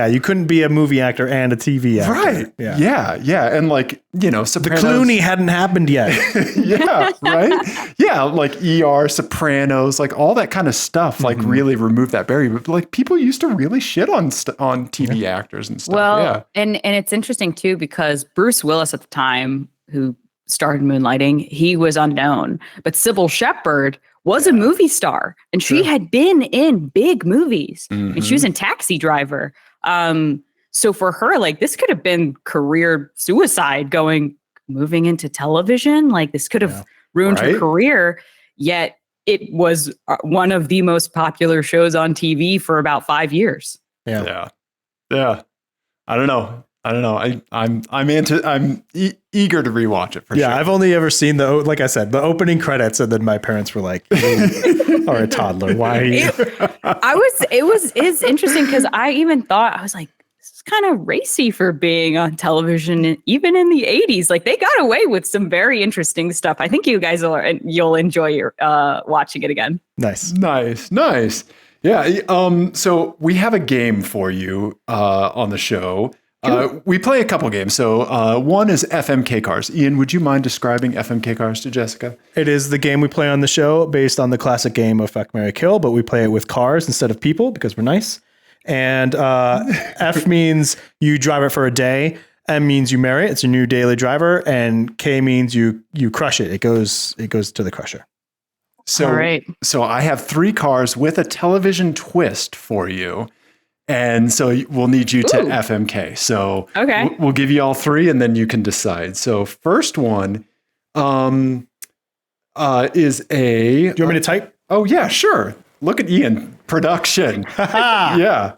you couldn't be a movie actor and a TV actor. Right. Yeah. And like, Sopranos. The Clooney hadn't happened yet. Yeah, right? Yeah, like ER, Sopranos, like all that kind of stuff, like really removed that barrier. But like people used to really shit on TV actors and stuff. Well, and it's interesting too, because Bruce Willis at the time, who starred Moonlighting, he was unknown. But Sybil Shepherd was a movie star, and she had been in big movies, and she was in Taxi Driver. So for her, like this could have been career suicide moving into television. Like this could have ruined her career, yet it was one of the most popular shows on TV for about 5 years. Yeah. I don't know. I'm eager to rewatch it for sure. Yeah, I've only ever seen like I said, the opening credits, and then my parents were like, "You are a toddler. Why are you?" It's interesting because I even thought, I was like, this is kind of racy for being on television, even in the 80s. Like they got away with some very interesting stuff. I think you guys you'll enjoy watching it again. Nice. Yeah. So we have a game for you on the show. We play a couple games. So one is FMK Cars. Ian, would you mind describing FMK Cars to Jessica? It is the game we play on the show based on the classic game of Fuck, Marry, Kill, but we play it with cars instead of people because we're nice. And F means you drive it for a day. M means you marry it. It's your new daily driver. And K means you crush it. It goes to the crusher. So, all right. So I have 3 cars with a television twist for you. And so we'll need you to FMK. So we'll give you all 3 and then you can decide. So first one is a... Do you want me to type? Oh, yeah, sure. Look at Ian. Production. Yeah.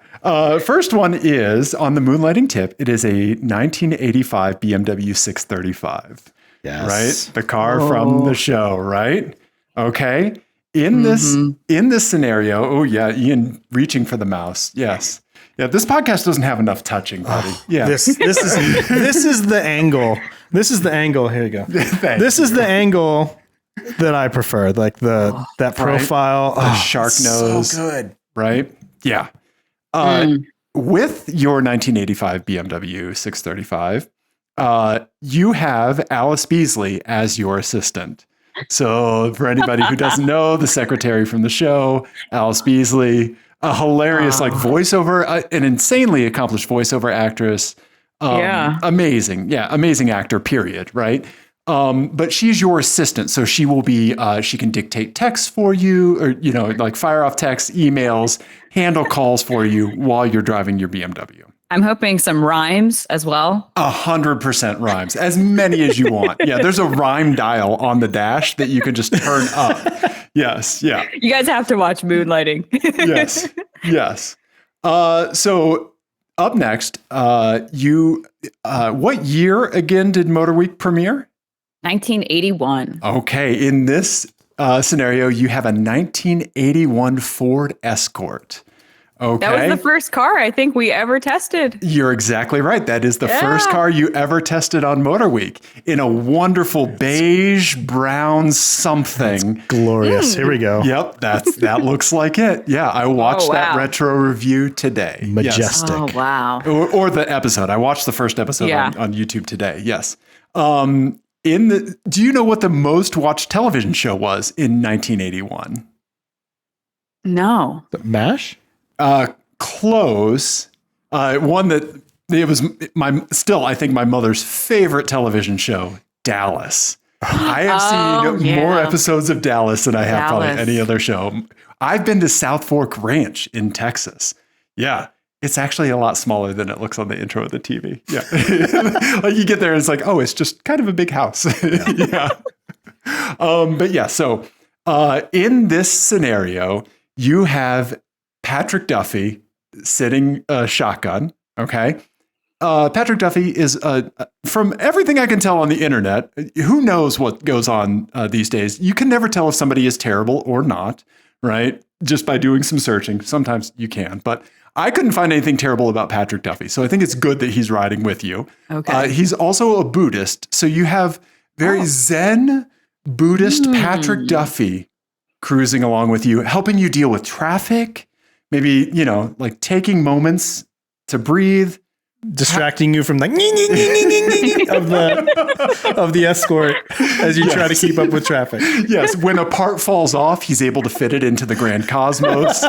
First one is on the Moonlighting tip. It is a 1985 BMW 635. Yes. Right? The car from the show, right? Okay. in this scenario, oh yeah, Ian reaching for the mouse. Yes. Yeah, this podcast doesn't have enough touching, buddy. Yeah. This is the angle. This is the angle. Here you go. This is the angle that I prefer. Like that profile. The shark nose. So good. Right? Yeah. With your 1985 BMW 635, you have Alice Beasley as your assistant. So for anybody who doesn't know, the secretary from the show, Alice Beasley, a hilarious voiceover, an insanely accomplished voiceover actress. Amazing. Yeah, amazing actor, period, right? But she's your assistant. So she will be, she can dictate texts for you or, like fire off texts, emails, handle calls for you while you're driving your BMW. I'm hoping some rhymes as well. 100% rhymes, as many as you want. Yeah, there's a rhyme dial on the dash that you can just turn up. Yes, yeah. You guys have to watch Moonlighting. Yes. So up next, what year again did MotorWeek premiere? 1981. Okay, in this scenario, you have a 1981 Ford Escort. Okay. That was the first car I think we ever tested. You're exactly right. That is the first car you ever tested on MotorWeek in a wonderful beige brown something. That's glorious. Here we go. Yep, that looks like it. Yeah, I watched that retro review today. Majestic. Yes. Oh, wow. Or the episode. I watched the first episode on YouTube today. Yes. Do you know what the most watched television show was in 1981? No. MASH? Close. One that it was I think my mother's favorite television show, Dallas. I have seen more episodes of Dallas than I have probably any other show. I've been to South Fork Ranch in Texas. Yeah. It's actually a lot smaller than it looks on the intro of the TV. Yeah. Like you get there and it's like, oh, it's just kind of a big house. Yeah. But yeah, so in this scenario, you have Patrick Duffy sitting shotgun. Okay. Patrick Duffy is, from everything I can tell on the internet, who knows what goes on these days? You can never tell if somebody is terrible or not, right? Just by doing some searching. Sometimes you can, but I couldn't find anything terrible about Patrick Duffy. So I think it's good that he's riding with you. Okay. He's also a Buddhist. So you have very Zen Buddhist Patrick Duffy cruising along with you, helping you deal with traffic. Maybe, like taking moments to breathe. Distracting you from the of the Escort as you try to keep up with traffic. Yes, when a part falls off, he's able to fit it into the Grand Cosmos.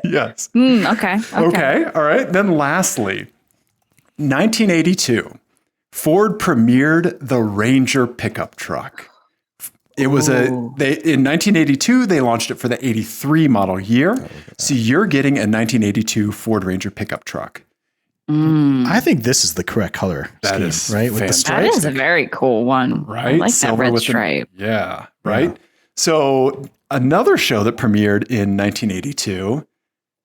Yes. Okay. All right. Then lastly, 1982, Ford premiered the Ranger pickup truck. It was in 1982, they launched it for the 83 model year. So you're getting a 1982 Ford Ranger pickup truck. I think this is the correct color scheme, right? With the stripes. That is a very cool one. Right? I like that red stripe. Yeah, right? Yeah. So another show that premiered in 1982,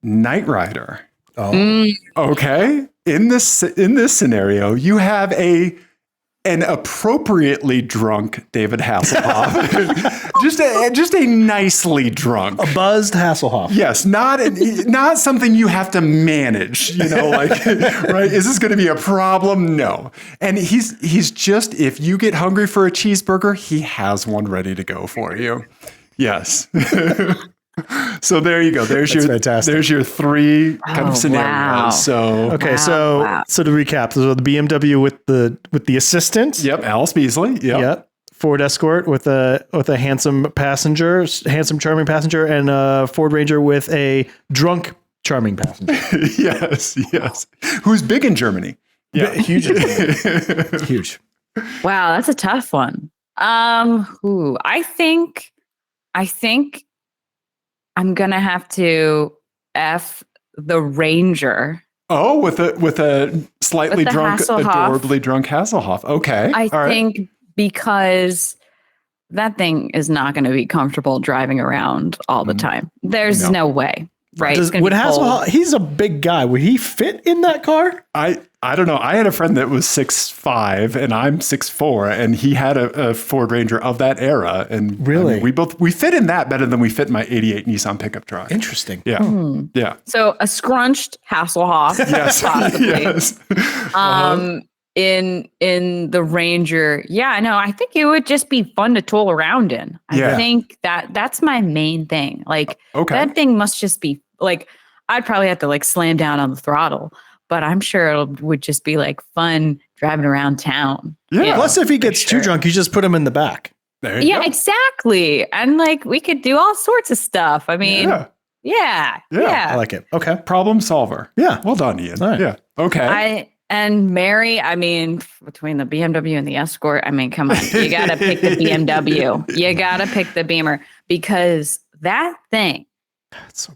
Knight Rider. Okay. In this scenario, you have an appropriately drunk David Hasselhoff, just a nicely drunk, a buzzed Hasselhoff. Yes, not something you have to manage. Right? Is this going to be a problem? No. And he's just, if you get hungry for a cheeseburger, he has one ready to go for you. Yes. So there you go. There's fantastic. There's your three kind of scenarios. Wow. So so to recap, so the BMW with the assistant. Yep, Alice Beasley. Yep. Ford Escort with a handsome charming passenger, and a Ford Ranger with a drunk charming passenger. Yes. Who's big in Germany? Yeah, huge. Huge. Wow, that's a tough one. I think I'm gonna have to F the Ranger. Oh, with a slightly drunk, adorably drunk Hasselhoff. Okay, I think because that thing is not going to be comfortable driving around all the time. There's no way. right? Would Hasselhoff, he's a big guy. Would he fit in that car? I don't know. I had a friend that was 6'5", and I'm 6'4", and he had a Ford Ranger of that era. And really, I mean, we fit in that better than we fit in my '88 Nissan pickup truck. Interesting. Yeah, yeah. So a scrunched Hasselhoff, Yes, possibly. yes. In the Ranger, yeah, no, I think it would just be fun to tool around in. I think that's my main thing. Like, that thing must just be like, I'd probably have to like slam down on the throttle, but I'm sure it would just be like fun driving around town. Yeah. Plus, if he gets too drunk, you just put him in the back. There you go. Exactly. And like, we could do all sorts of stuff. I mean, yeah. I like it. Okay. Problem solver. Yeah. Well done, Ian. Right. Yeah. Okay. And Mary, I mean, between the BMW and the Escort, I mean, come on, you got to pick the BMW. You got to pick the Beamer because that thing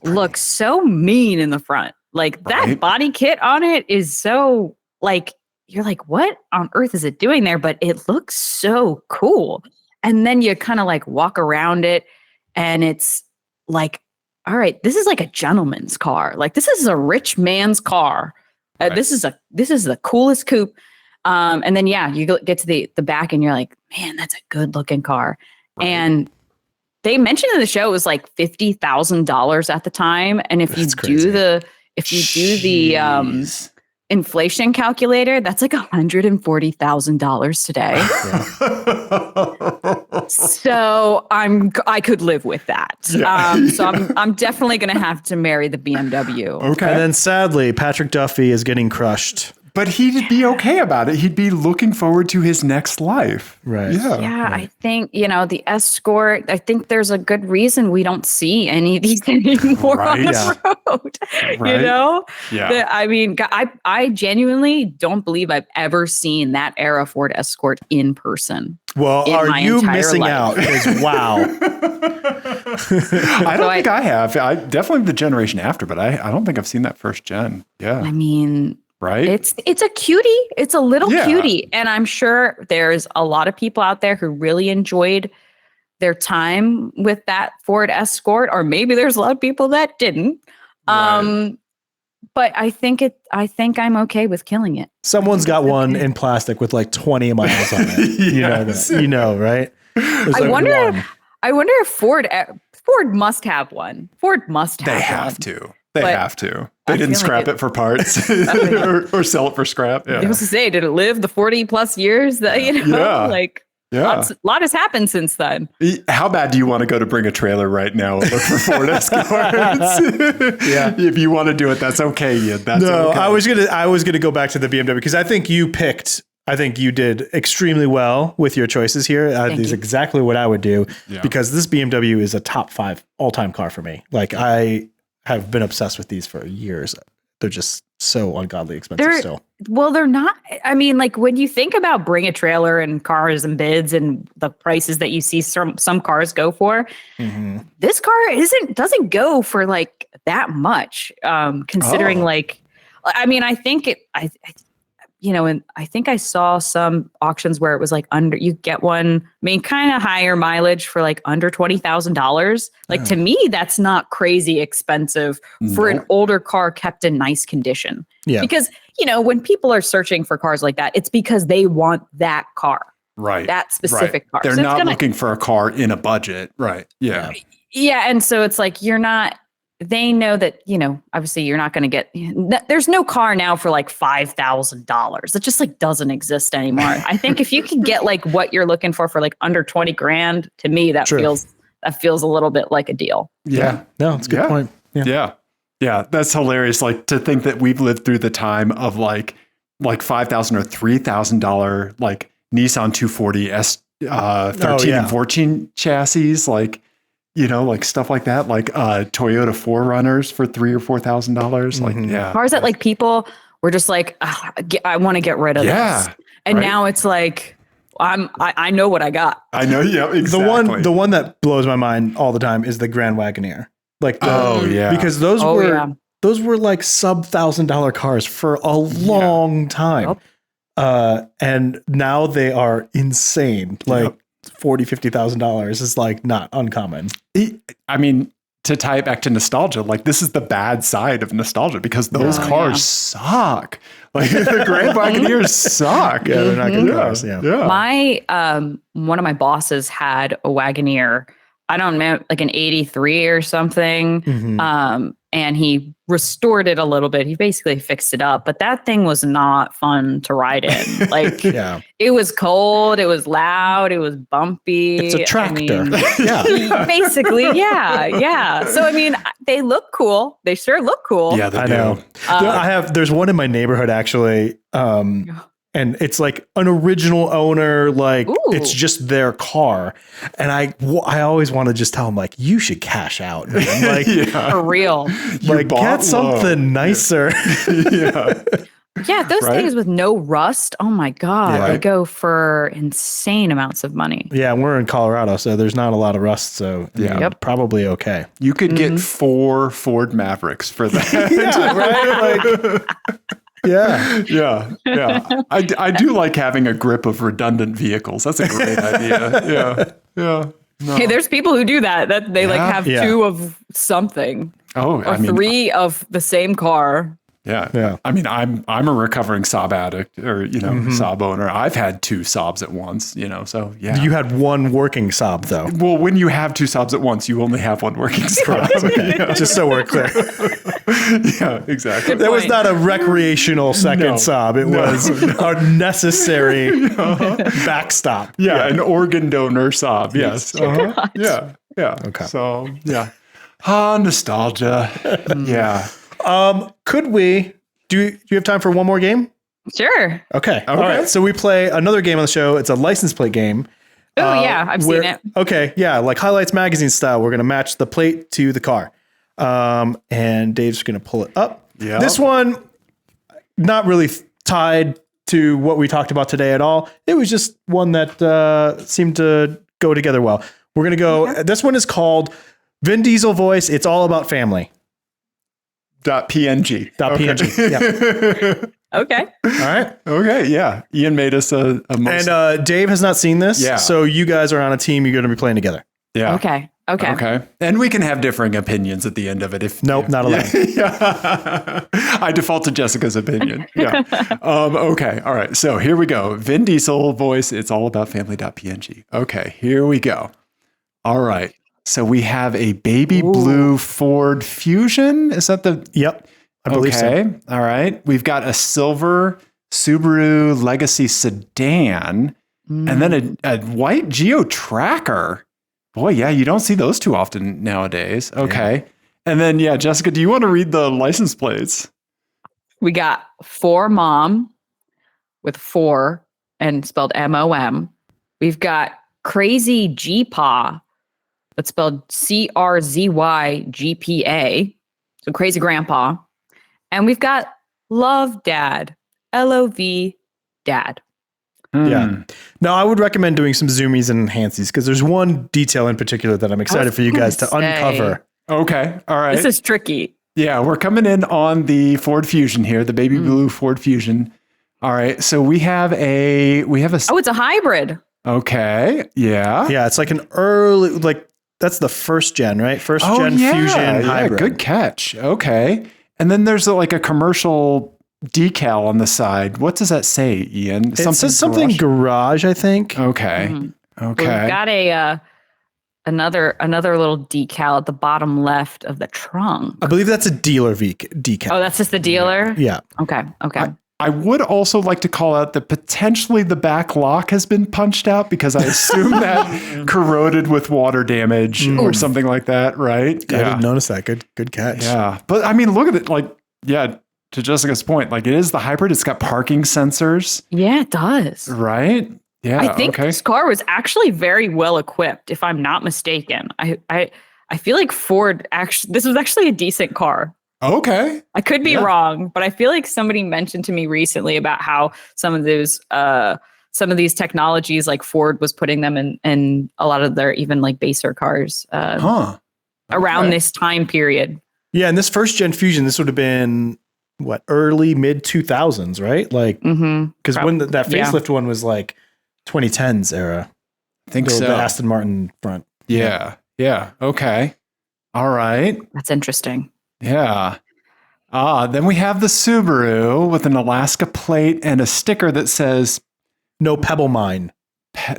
looks so mean in the front. Like that body kit on it is so like, you're like, what on earth is it doing there? But it looks so cool. And then you kind of like walk around it and it's like, all right, this is like a gentleman's car. Like this is a rich man's car. This is the coolest coupe. And then, you get to the back and you're like, man, that's a good looking car. Right. And they mentioned in the show it was like $50,000 at the time. And if you do the inflation calculator, that's like $140,000 today. So I could live with that. Yeah. So I'm definitely going to have to marry the BMW. Okay. And then sadly, Patrick Duffy is getting crushed. But he'd be okay about it. He'd be looking forward to his next life. Right. Yeah. Right. I think, the Escort, I think there's a good reason we don't see any of these anymore on the road. Right. Yeah. I mean, I genuinely don't believe I've ever seen that era Ford Escort in person. Well, are you missing out? Wow. I don't think I have. I definitely the generation after, but I don't think I've seen that first gen. Yeah. I mean... Right. It's a cutie. It's a little cutie. And I'm sure there's a lot of people out there who really enjoyed their time with that Ford Escort, or maybe there's a lot of people that didn't. Right. But I think I'm okay with killing it. Someone's got one in plastic with like 20 miles on it. Yes. You know, right? I wonder if Ford must have one. Ford must have one. They have to. They have to. They didn't scrap it for parts or sell it for scrap. Yeah. I was to say, did it live the 40 plus years that, a lot has happened since then. How bad do you want to go to Bring a Trailer right now and look for Ford Escorts? Yeah. If you want to do it, that's okay. Yeah, that's okay. I was gonna go back to the BMW because I think you did extremely well with your choices here. This is exactly what I would do because this BMW is a top 5 all-time car for me. Like I have been obsessed with these for years. They're just so ungodly expensive still. Well, they're not. I mean, like when you think about Bring a Trailer and cars and bids and the prices that you see some cars go for, this car doesn't go for like that much. Considering I think and I think I saw some auctions where it was like you get one, kind of higher mileage for like under $20,000. Like to me, that's not crazy expensive for an older car kept in nice condition. Yeah. Because, when people are searching for cars like that, it's because they want that car. Right. That specific car. They're not looking for a car in a budget. Right. Yeah. Yeah. And so it's like, they know that, obviously you're not going to get, there's no car now for like $5,000. It just like doesn't exist anymore. I think if you can get like what you're looking for like under 20 grand, to me, that feels a little bit like a deal. Yeah. No, it's a good point. Yeah. Yeah. That's hilarious. Like to think that we've lived through the time of like $5,000 or $3,000, like Nissan 240 S 13 and 14 chassis, like stuff like that, like Toyota 4Runners for $3,000 or $4,000. Like, cars that like people were just like, I want to get rid of this. And now it's like, I know what I got. I know. Yeah, exactly. The one that blows my mind all the time is the Grand Wagoneer. Like, because those were like sub $1,000 cars for a long time. And now they are insane. Like, $40,000-$50,000 is like not uncommon. I mean, to tie it back to nostalgia, like this is the bad side of nostalgia because those cars suck. Like the Grand Wagoneers suck. Yeah, they're not good cars. Yeah. My one of my bosses had a Wagoneer. I don't know, like an 83 or something. And he restored it a little bit. He basically fixed it up, but that thing was not fun to ride in. Like it was cold, it was loud, it was bumpy. It's a tractor. Basically, yeah. So I mean, they look cool. They sure look cool. Yeah, I know. There's one in my neighborhood actually. And it's like an original owner, like it's just their car. And I always want to just tell them like, you should cash out, man. Like for real. Like get something nicer. Yeah, those things with no rust. Oh my God. They go for insane amounts of money. Yeah, we're in Colorado, so there's not a lot of rust. So probably okay. You could get 4 Ford Mavericks for that. Yeah. I do like having a grip of redundant vehicles. That's a great idea. Yeah. No. Hey, there's people who do that. That they like have 2 of something. Oh, or 3 of the same car. Yeah. I mean, I'm a recovering Saab addict, or Saab owner. I've had 2 Saabs at once, so yeah. You had one working Saab though. Well, when you have 2 Saabs at once, you only have one working Saab. Just so we're clear. Yeah, exactly. That was not a recreational second Saab. It was a necessary backstop. Yeah, an organ donor Saab. Yes. Yeah. Okay. So yeah. Nostalgia. Yeah. Could we do you have time for one more game? Sure. Okay. All right. So we play another game on the show. It's a license plate game. Oh yeah, I've seen it. Okay. Yeah. Like Highlights Magazine style. We're going to match the plate to the car. And Dave's going to pull it up. Yeah. This one, not really tied to what we talked about today at all. It was just one that, seemed to go together well. We're going to go, this one is called Vin Diesel Voice. It's all about family. .png. .png. Yeah. Okay. All right. Okay. Yeah. Ian made us a most... And Dave has not seen this. Yeah. So you guys are on a team. You're going to be playing together. Yeah. Okay. And we can have differing opinions at the end of it. Nope, not allowed. Yeah. I default to Jessica's opinion. Yeah. Okay. All right. So here we go. Vin Diesel Voice. It's all about family.png. Okay. Here we go. All right. So we have a baby blue Ford Fusion. Is that the... Yep. I believe so. All right. We've got a silver Subaru Legacy sedan and then a white Geo Tracker. Boy, yeah, you don't see those too often nowadays. Okay. Yeah. And then, Jessica, do you want to read the license plates? We got 4 Mom with 4 and spelled MOM. We've got Crazy G-Paw, but spelled CRZYGPA. So Crazy Grandpa. And we've got Love Dad, LOV Dad. Yeah. Now, I would recommend doing some zoomies and enhancies because there's one detail in particular that I'm excited for you guys to uncover. Okay. All right. This is tricky. Yeah. We're coming in on the Ford Fusion here, the baby blue Ford Fusion. All right. So we have a... Oh, it's a hybrid. Okay. Yeah. Yeah. It's like an early... That's the first gen, right? First gen Fusion hybrid. Good catch. Okay. And then there's a commercial decal on the side. What does that say, Ian? It says something garage, I think. Okay. Okay. We've got another little decal at the bottom left of the trunk. I believe that's a dealer decal. Oh, that's just the dealer? Yeah. Okay. I would also like to call out that potentially the back lock has been punched out because I assume that corroded with water damage or something like that, right? I didn't notice that. Good catch. Yeah. But I mean, look at it. To Jessica's point, it is the hybrid. It's got parking sensors. Yeah, it does. Right? Yeah. I think this car was actually very well equipped, if I'm not mistaken. I feel like Ford this was actually a decent car. Okay. I could be wrong, but I feel like somebody mentioned to me recently about how some of these technologies, like Ford was putting them in a lot of their even baser cars around this time period. Yeah, and this first gen Fusion, this would have been early mid 2000s, right? Because when that facelift one was 2010s era. I think so. The Aston Martin front. Yeah. Okay. All right. That's interesting. Yeah. Then we have the Subaru with an Alaska plate and a sticker that says No pebble mine.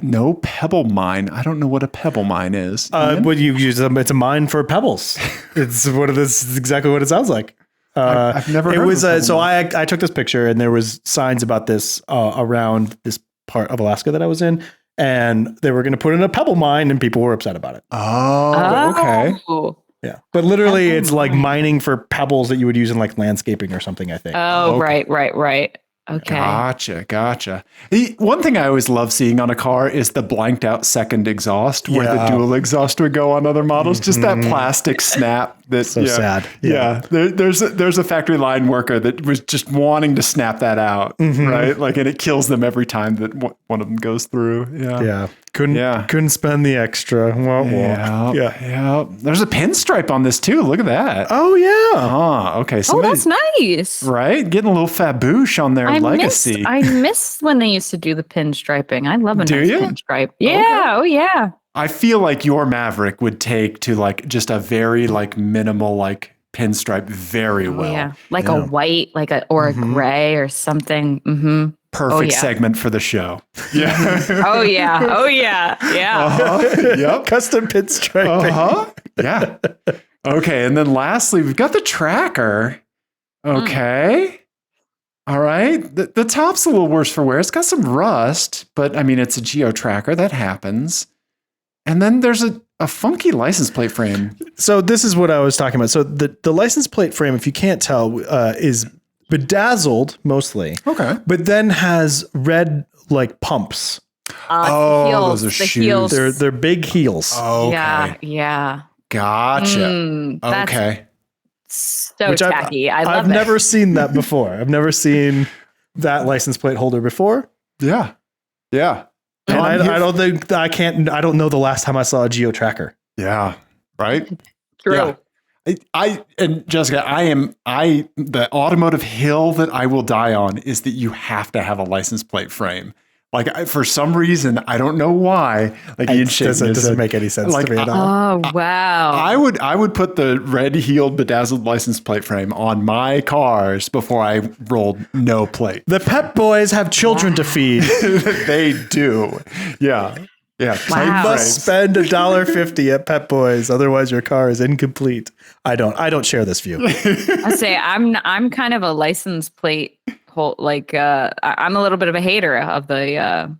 no pebble mine. I don't know what a pebble mine is. What you use them? It's a mine for pebbles. It's what it is. It's exactly what it sounds like. I've never heard It was of a pebble so mine. I took this picture and there was signs about this around this part of Alaska that I was in, and they were going to put in a pebble mine, and people were upset about it. Oh, okay. Oh. Yeah, but literally, it's like mining for pebbles that you would use in like landscaping or something. I think. Oh, Okay. right. Okay. Gotcha. One thing I always love seeing on a car is the blanked out second exhaust where the Yeah. dual exhaust would go on other models. Just that plastic snap. That So sad. Yeah. There's a factory line worker that was just wanting to snap that out, right? Like, and it kills them every time that one of them goes through. Yeah, couldn't spend the extra. Wah, wah. Yeah. There's a pinstripe on this too. Look at that. Oh yeah. Okay. Oh, Somebody, that's nice. right? Getting a little faboosh on their legacy. I miss when they used to do the pinstriping. I love a Do nice ya? pinstripe. Yeah. Oh, yeah. I feel like your Maverick would take to like just a very like minimal like pinstripe very Oh, well. yeah. Like a white, or a gray or something. Mm-hmm. Perfect yeah. segment for the show. Yeah. Oh, yeah. Oh, yeah. Yeah. Yep. Custom pinstriping. Yeah. Okay. And then lastly, we've got the tracker. Okay. All right. The top's a little worse for wear. It's got some rust, but I mean, it's a geo tracker. That happens. And then there's a funky license plate frame. So this is what I was talking about. So the license plate frame, if you can't tell, is bedazzled mostly. Okay. But then has red like pumps. Oh, The heels, those are the shoes. heels. They're big heels. Okay. Yeah. Gotcha. That's Okay. so Which tacky. I love I've it. never seen that before. I've never seen that license plate holder before. Yeah. Yeah. And No, I'm here I don't think I don't know the last time I saw a geo tracker. Yeah. Right. True. Yeah. And Jessica, the automotive hill that I will die on is that you have to have a license plate frame. Like for some reason, I don't know why. Like Ian Doesn't make any sense like, to me at all. Oh, wow. I would put the red heeled bedazzled license plate frame on my cars before I rolled no plate. The Pep Boys have children to feed. They do. Yeah. Yeah. Wow. You Tight must frames. spend $1.50 at Pep Boys, otherwise your car is incomplete. I don't share this view. I say I'm kind of a license plate I'm a little bit of a hater of the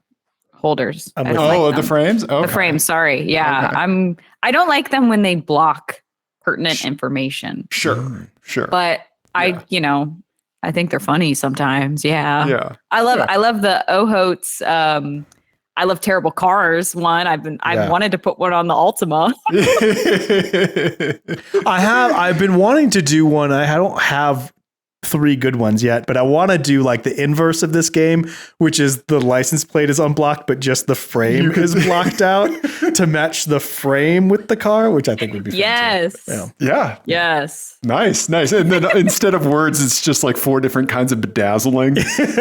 holders. I'm I with don't you. like Oh, them. the frames? Okay. The frame, sorry. Yeah. Okay. I don't like them when they block pertinent information. Sure. But I think they're funny sometimes. Yeah. Yeah. I love the Ohots I love terrible cars one. I've wanted to put one on the Altima. I've been wanting to do one. I don't have 3 good ones yet, but I want to do like the inverse of this game, which is the license plate is unblocked, but just the frame is blocked out to match the frame with the car, which I think would be fun. Yes. Yeah. Yeah. Yes. Nice. And then instead of words, it's just like 4 different kinds of bedazzling.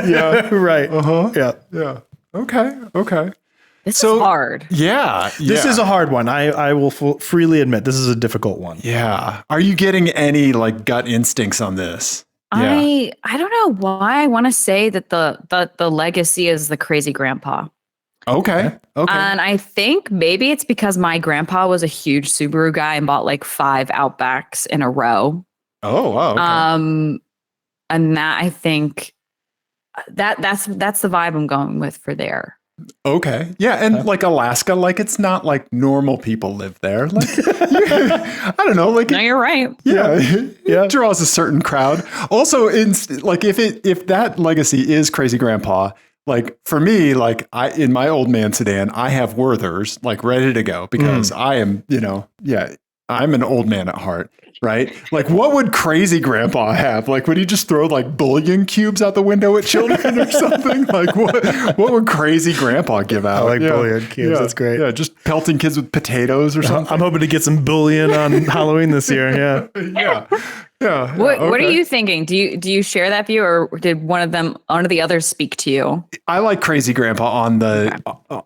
Yeah. Right. Uh-huh. Yeah. Yeah. Okay. This is hard. Yeah. This is a hard one. I will freely admit this is a difficult one. Yeah. Are you getting any like gut instincts on this? Yeah. I don't know why I want to say that the legacy is the crazy grandpa. Okay. And I think maybe it's because my grandpa was a huge Subaru guy and bought like 5 Outbacks in a row. Oh, wow. Okay. And that I think that's the vibe I'm going with for there. Okay. Yeah. And like Alaska, like it's not like normal people live there. Like, I don't know. Like, No, you're right. yeah, it draws a certain crowd. Also, like if that legacy is Crazy Grandpa, like for me, like in my old man sedan, I have Werthers like ready to go because I am, I'm an old man at heart. Right? Like, what would Crazy Grandpa have? Like, would he just throw like bullion cubes out the window at children or something? Like, what would Crazy Grandpa give out? I like bullion cubes. That's great. Yeah, just pelting kids with potatoes or something. I'm hoping to get some bullion on Halloween this year. Yeah. Yeah. What are okay. you thinking? Do you share that view, or did one of the others speak to you? I like Crazy Grandpa on the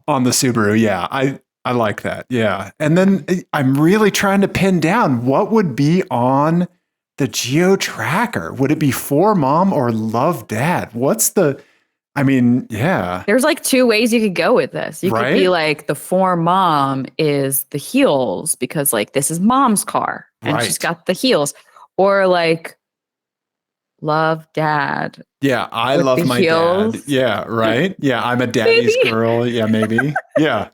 Subaru. Yeah, I like that. Yeah. And then I'm really trying to pin down what would be on the geo tracker. Would it be for mom or love dad? Yeah. There's like two ways you could go with this. You could be like, the for mom is the heels because like this is mom's car and she's got the heels, or like love dad. Yeah, I love my heels. dad. Yeah, right. Yeah, I'm a daddy's girl. Yeah, maybe. Yeah.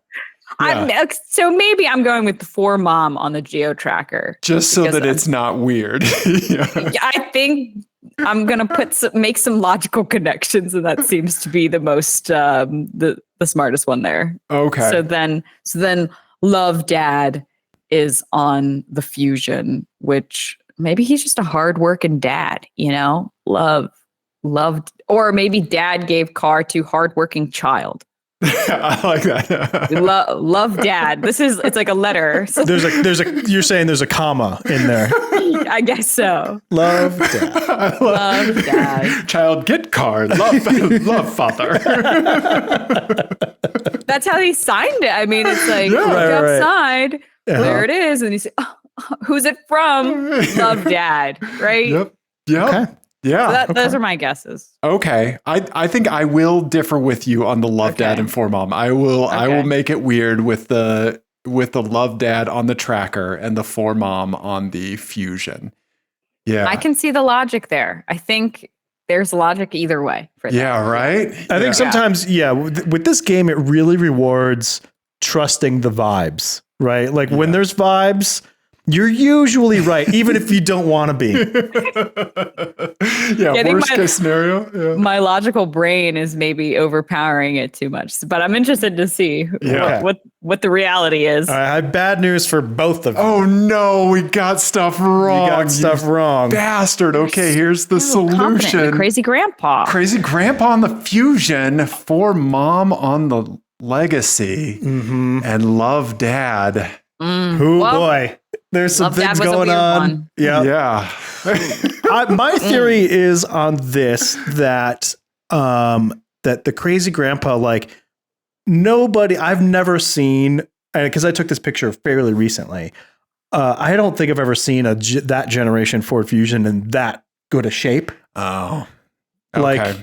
So maybe I'm going with the for mom on the geo tracker, just so that it's not weird. Yeah. I think I'm gonna make some logical connections, and that seems to be the most the smartest one there. Okay. So then love dad is on the Fusion, which maybe he's just a hardworking dad, loved, or maybe dad gave car to hardworking child. I like that. Love dad. It's like a letter. So You're saying there's a comma in there. I guess so. Love dad. Love dad. Child get car. Love father. That's how he signed it. I mean, it's like look outside. There it is, and you say, oh, "Who's it from?" Love dad. Right. Yep. Okay. Yeah. So those are my guesses. Okay. I think I will differ with you on the love dad and for mom. I will make it weird with the love dad on the tracker and the for mom on the Fusion. Yeah. I can see the logic there. I think there's logic either way for that. Yeah, right? I think sometimes, with this game, it really rewards trusting the vibes, right? Like when there's vibes, you're usually right, even if you don't want to be. Worst case scenario. Yeah. My logical brain is maybe overpowering it too much, but I'm interested to see what the reality is. I have bad news for both of you. Oh no, we got stuff wrong. Bastard. Okay, here's the solution. Crazy grandpa. Crazy grandpa on the Fusion, for mom on the Legacy, and love dad. Boy. There's some things going on. Yeah. My theory is on this that that the crazy grandpa, like nobody, I've never seen, because I took this picture fairly recently. I don't think I've ever seen that generation Ford Fusion in that good a shape. Oh, okay. Like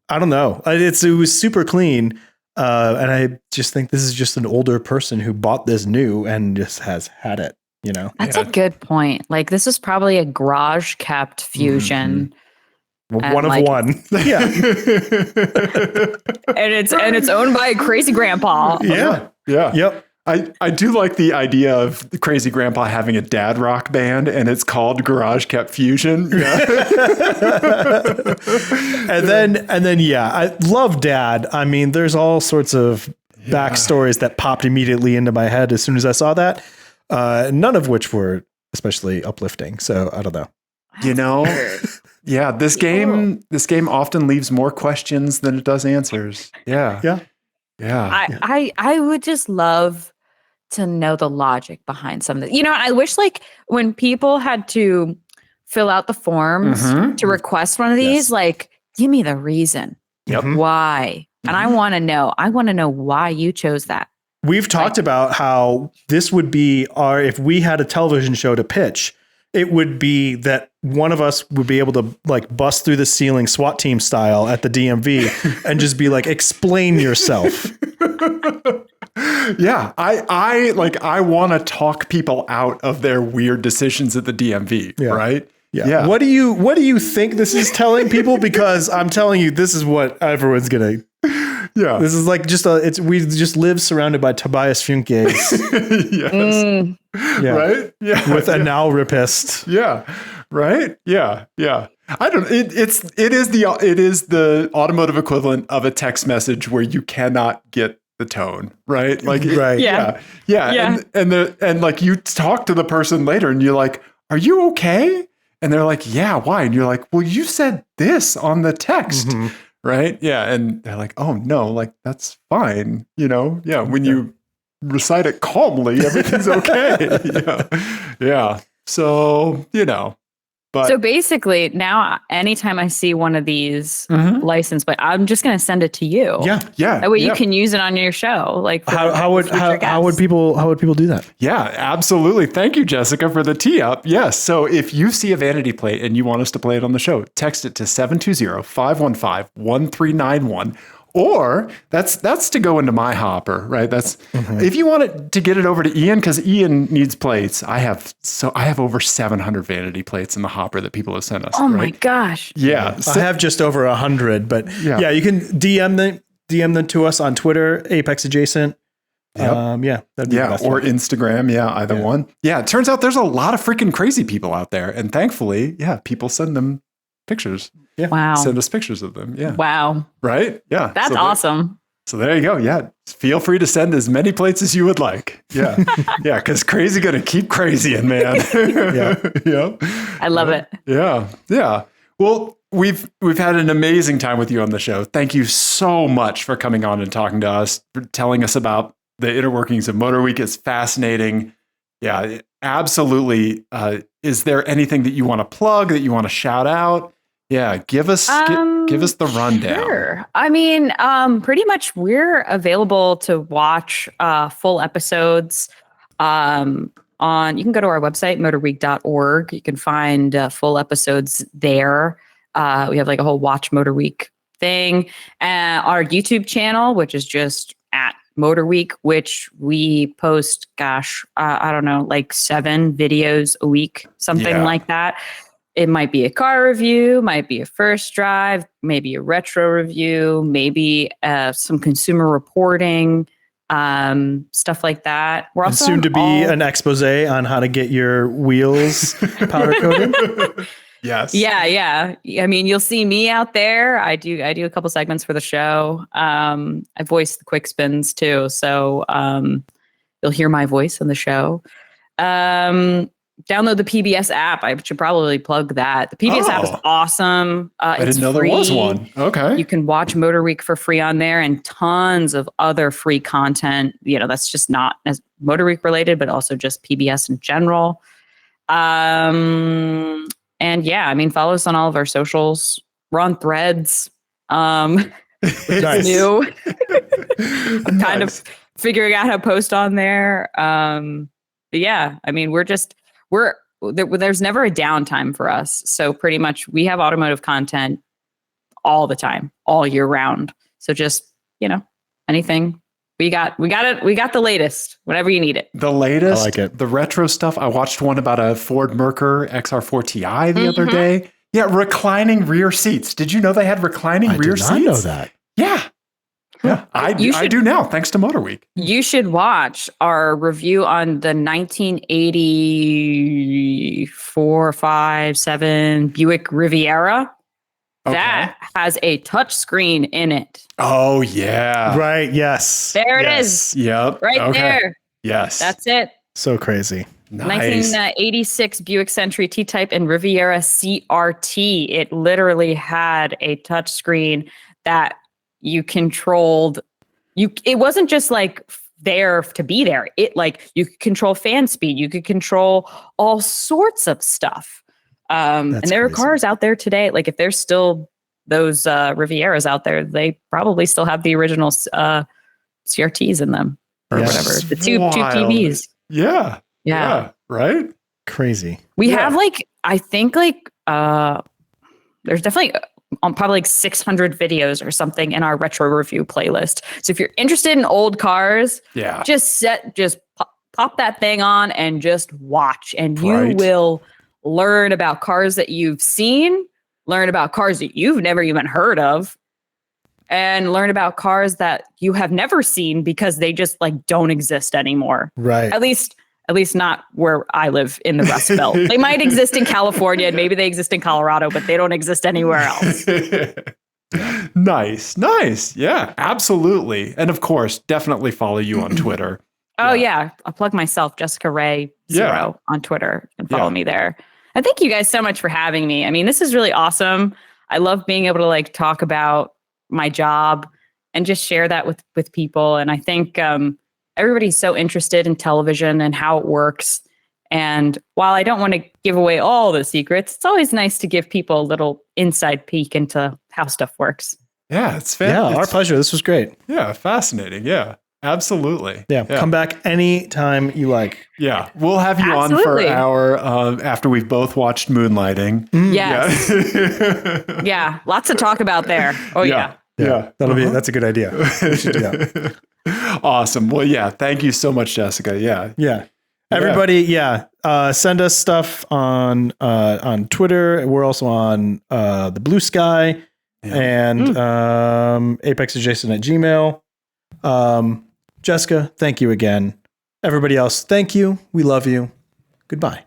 I don't know. It was super clean. And I just think this is just an older person who bought this new and just has had it. That's a good point. Like this is probably a garage kept Fusion. One of one. Yeah. and it's owned by a crazy grandpa. Yeah. Yep. I do like the idea of the crazy grandpa having a dad rock band and it's called Garage Kept Fusion. Yeah. and then I love dad. I mean, there's all sorts of backstories that popped immediately into my head as soon as I saw that. None of which were especially uplifting. So I don't know. This game often leaves more questions than it does answers. Yeah. I would just love to know the logic behind some of this. I wish like when people had to fill out the forms to request one of these, like give me the reason. Yep. Why? And I want to know. I want to know why you chose that. We've talked about how this would be if we had a television show to pitch, it would be that one of us would be able to like bust through the ceiling SWAT team style at the DMV and just be like, explain yourself. Yeah. I want to talk people out of their weird decisions at the DMV. Right. Yeah. What do you think this is telling people? Because I'm telling you, this is what everyone's going to. Yeah. This is like we just live surrounded by Tobias Funke's. Yes. Right? Yeah. With a now rapist. Yeah. Right? Yeah. Yeah. I don't it is the automotive equivalent of a text message where you cannot get the tone, right? Like right. Yeah. And like you talk to the person later and you're like, "Are you okay?" And they're like, "Yeah, why?" And you're like, "Well, you said this on the text." Right? Yeah. And they're like, "Oh no, like that's fine." Yeah. When you recite it calmly, everything's okay. Yeah. So, But so basically, now anytime I see one of these license plates, I'm just going to send it to you. Yeah. That way you can use it on your show. Like how would people do that? Yeah, absolutely. Thank you, Jessica, for the tee up. Yes. So if you see a vanity plate and you want us to play it on the show, text it to 720-515-1391. Or that's to go into my hopper, right? That's if you want it to get it over to Ian, because Ian needs plates. I have over 700 vanity plates in the hopper that people have sent us. Oh my gosh! Yeah, I have just over 100, but yeah, you can DM them to us on Twitter, apexadjacent. Yep. That'd be the best or one. Instagram, either one. Yeah, it turns out there's a lot of freaking crazy people out there, and thankfully, people send them pictures. Yeah. Wow. Send us pictures of them. Yeah. Wow. Right? Yeah. That's awesome. So there you go. Yeah. Feel free to send as many plates as you would like. Yeah. Yeah. Because crazy going to keep crazying, man. Yeah. I love it. Yeah. Yeah. Well, we've had an amazing time with you on the show. Thank you so much for coming on and talking to us, for telling us about the inner workings of MotorWeek. It's fascinating. Yeah, absolutely. Is there anything that you want to plug, that you want to shout out? Yeah, give us the rundown. Sure. I mean, pretty much we're available to watch full episodes you can go to our website, motorweek.org. You can find full episodes there. We have like a whole Watch MotorWeek thing. Our YouTube channel, which is just at MotorWeek, which we post, I don't know, like 7 videos a week, something like that. It might be a car review, might be a first drive, maybe a retro review, maybe some consumer reporting, stuff like that. We're also soon to be an expose on how to get your wheels powder coated. Yes. Yeah. I mean, you'll see me out there. I do a couple segments for the show. I voice the quick spins too, so you'll hear my voice on the show. Download the PBS app. I should probably plug that. The PBS app is awesome. I didn't know there was one. Okay. You can watch MotorWeek for free on there, and tons of other free content. That's just not as MotorWeek related, but also just PBS in general. And I mean, follow us on all of our socials. We're on Threads. It's new. I'm kind of figuring out how to post on there. But yeah, I mean, there's never a downtime for us. So pretty much we have automotive content all the time, all year round. So just, anything. We got the latest, whenever you need it. The latest, I like it. The retro stuff. I watched one about a Ford Merkur XR4 Ti the other day. Yeah, reclining rear seats. Did you know they had reclining rear seats? I did not know that. Yeah. Yeah, I do now, thanks to MotorWeek. You should watch our review on the 1984, 5, 7 Buick Riviera. Okay. That has a touch screen in it. Oh, yeah. Right, yes. There it is. Yep. Right there. Yes. That's it. So crazy. Nice. 1986 Buick Century T-Type and Riviera CRT. It literally had a touch screen that you controlled. It wasn't just like there to be there. It you could control fan speed. You could control all sorts of stuff. And there are cars out there today. Like if there's still those Rivieras out there, they probably still have the original CRTs in them or whatever. The two TVs. Yeah. Right. Crazy. We have I think there's definitely probably 600 videos or something in our retro review playlist. So if you're interested in old cars, just pop that thing on and just watch, and you will learn about cars that you've seen, learn about cars that you've never even heard of, and learn about cars that you have never seen because they just don't exist anymore. Right. At least not where I live in the Rust Belt. They might exist in California, and maybe they exist in Colorado, but they don't exist anywhere else. Nice. Yeah, absolutely. And of course, definitely follow you on Twitter. Oh yeah. I'll plug myself, Jessica Ray 0 on Twitter, and follow me there. And thank you guys so much for having me. I mean, this is really awesome. I love being able to talk about my job and just share that with people. And I think, everybody's so interested in television and how it works. And while I don't want to give away all the secrets, it's always nice to give people a little inside peek into how stuff works. Yeah, it's Yeah, our pleasure. This was great. Yeah, fascinating. Yeah, absolutely. Yeah, come back anytime you like. Yeah, we'll have you on for our after we've both watched Moonlighting. Yes. Yeah, lots to talk about there. Oh yeah. That's a good idea. We should do that. Awesome. Well, yeah, thank you so much, Jessica. Yeah. Everybody, send us stuff on Twitter. We're also on the Blue Sky and apexadjacent@gmail.com. Jessica, thank you again. Everybody else, thank you. We love you. Goodbye.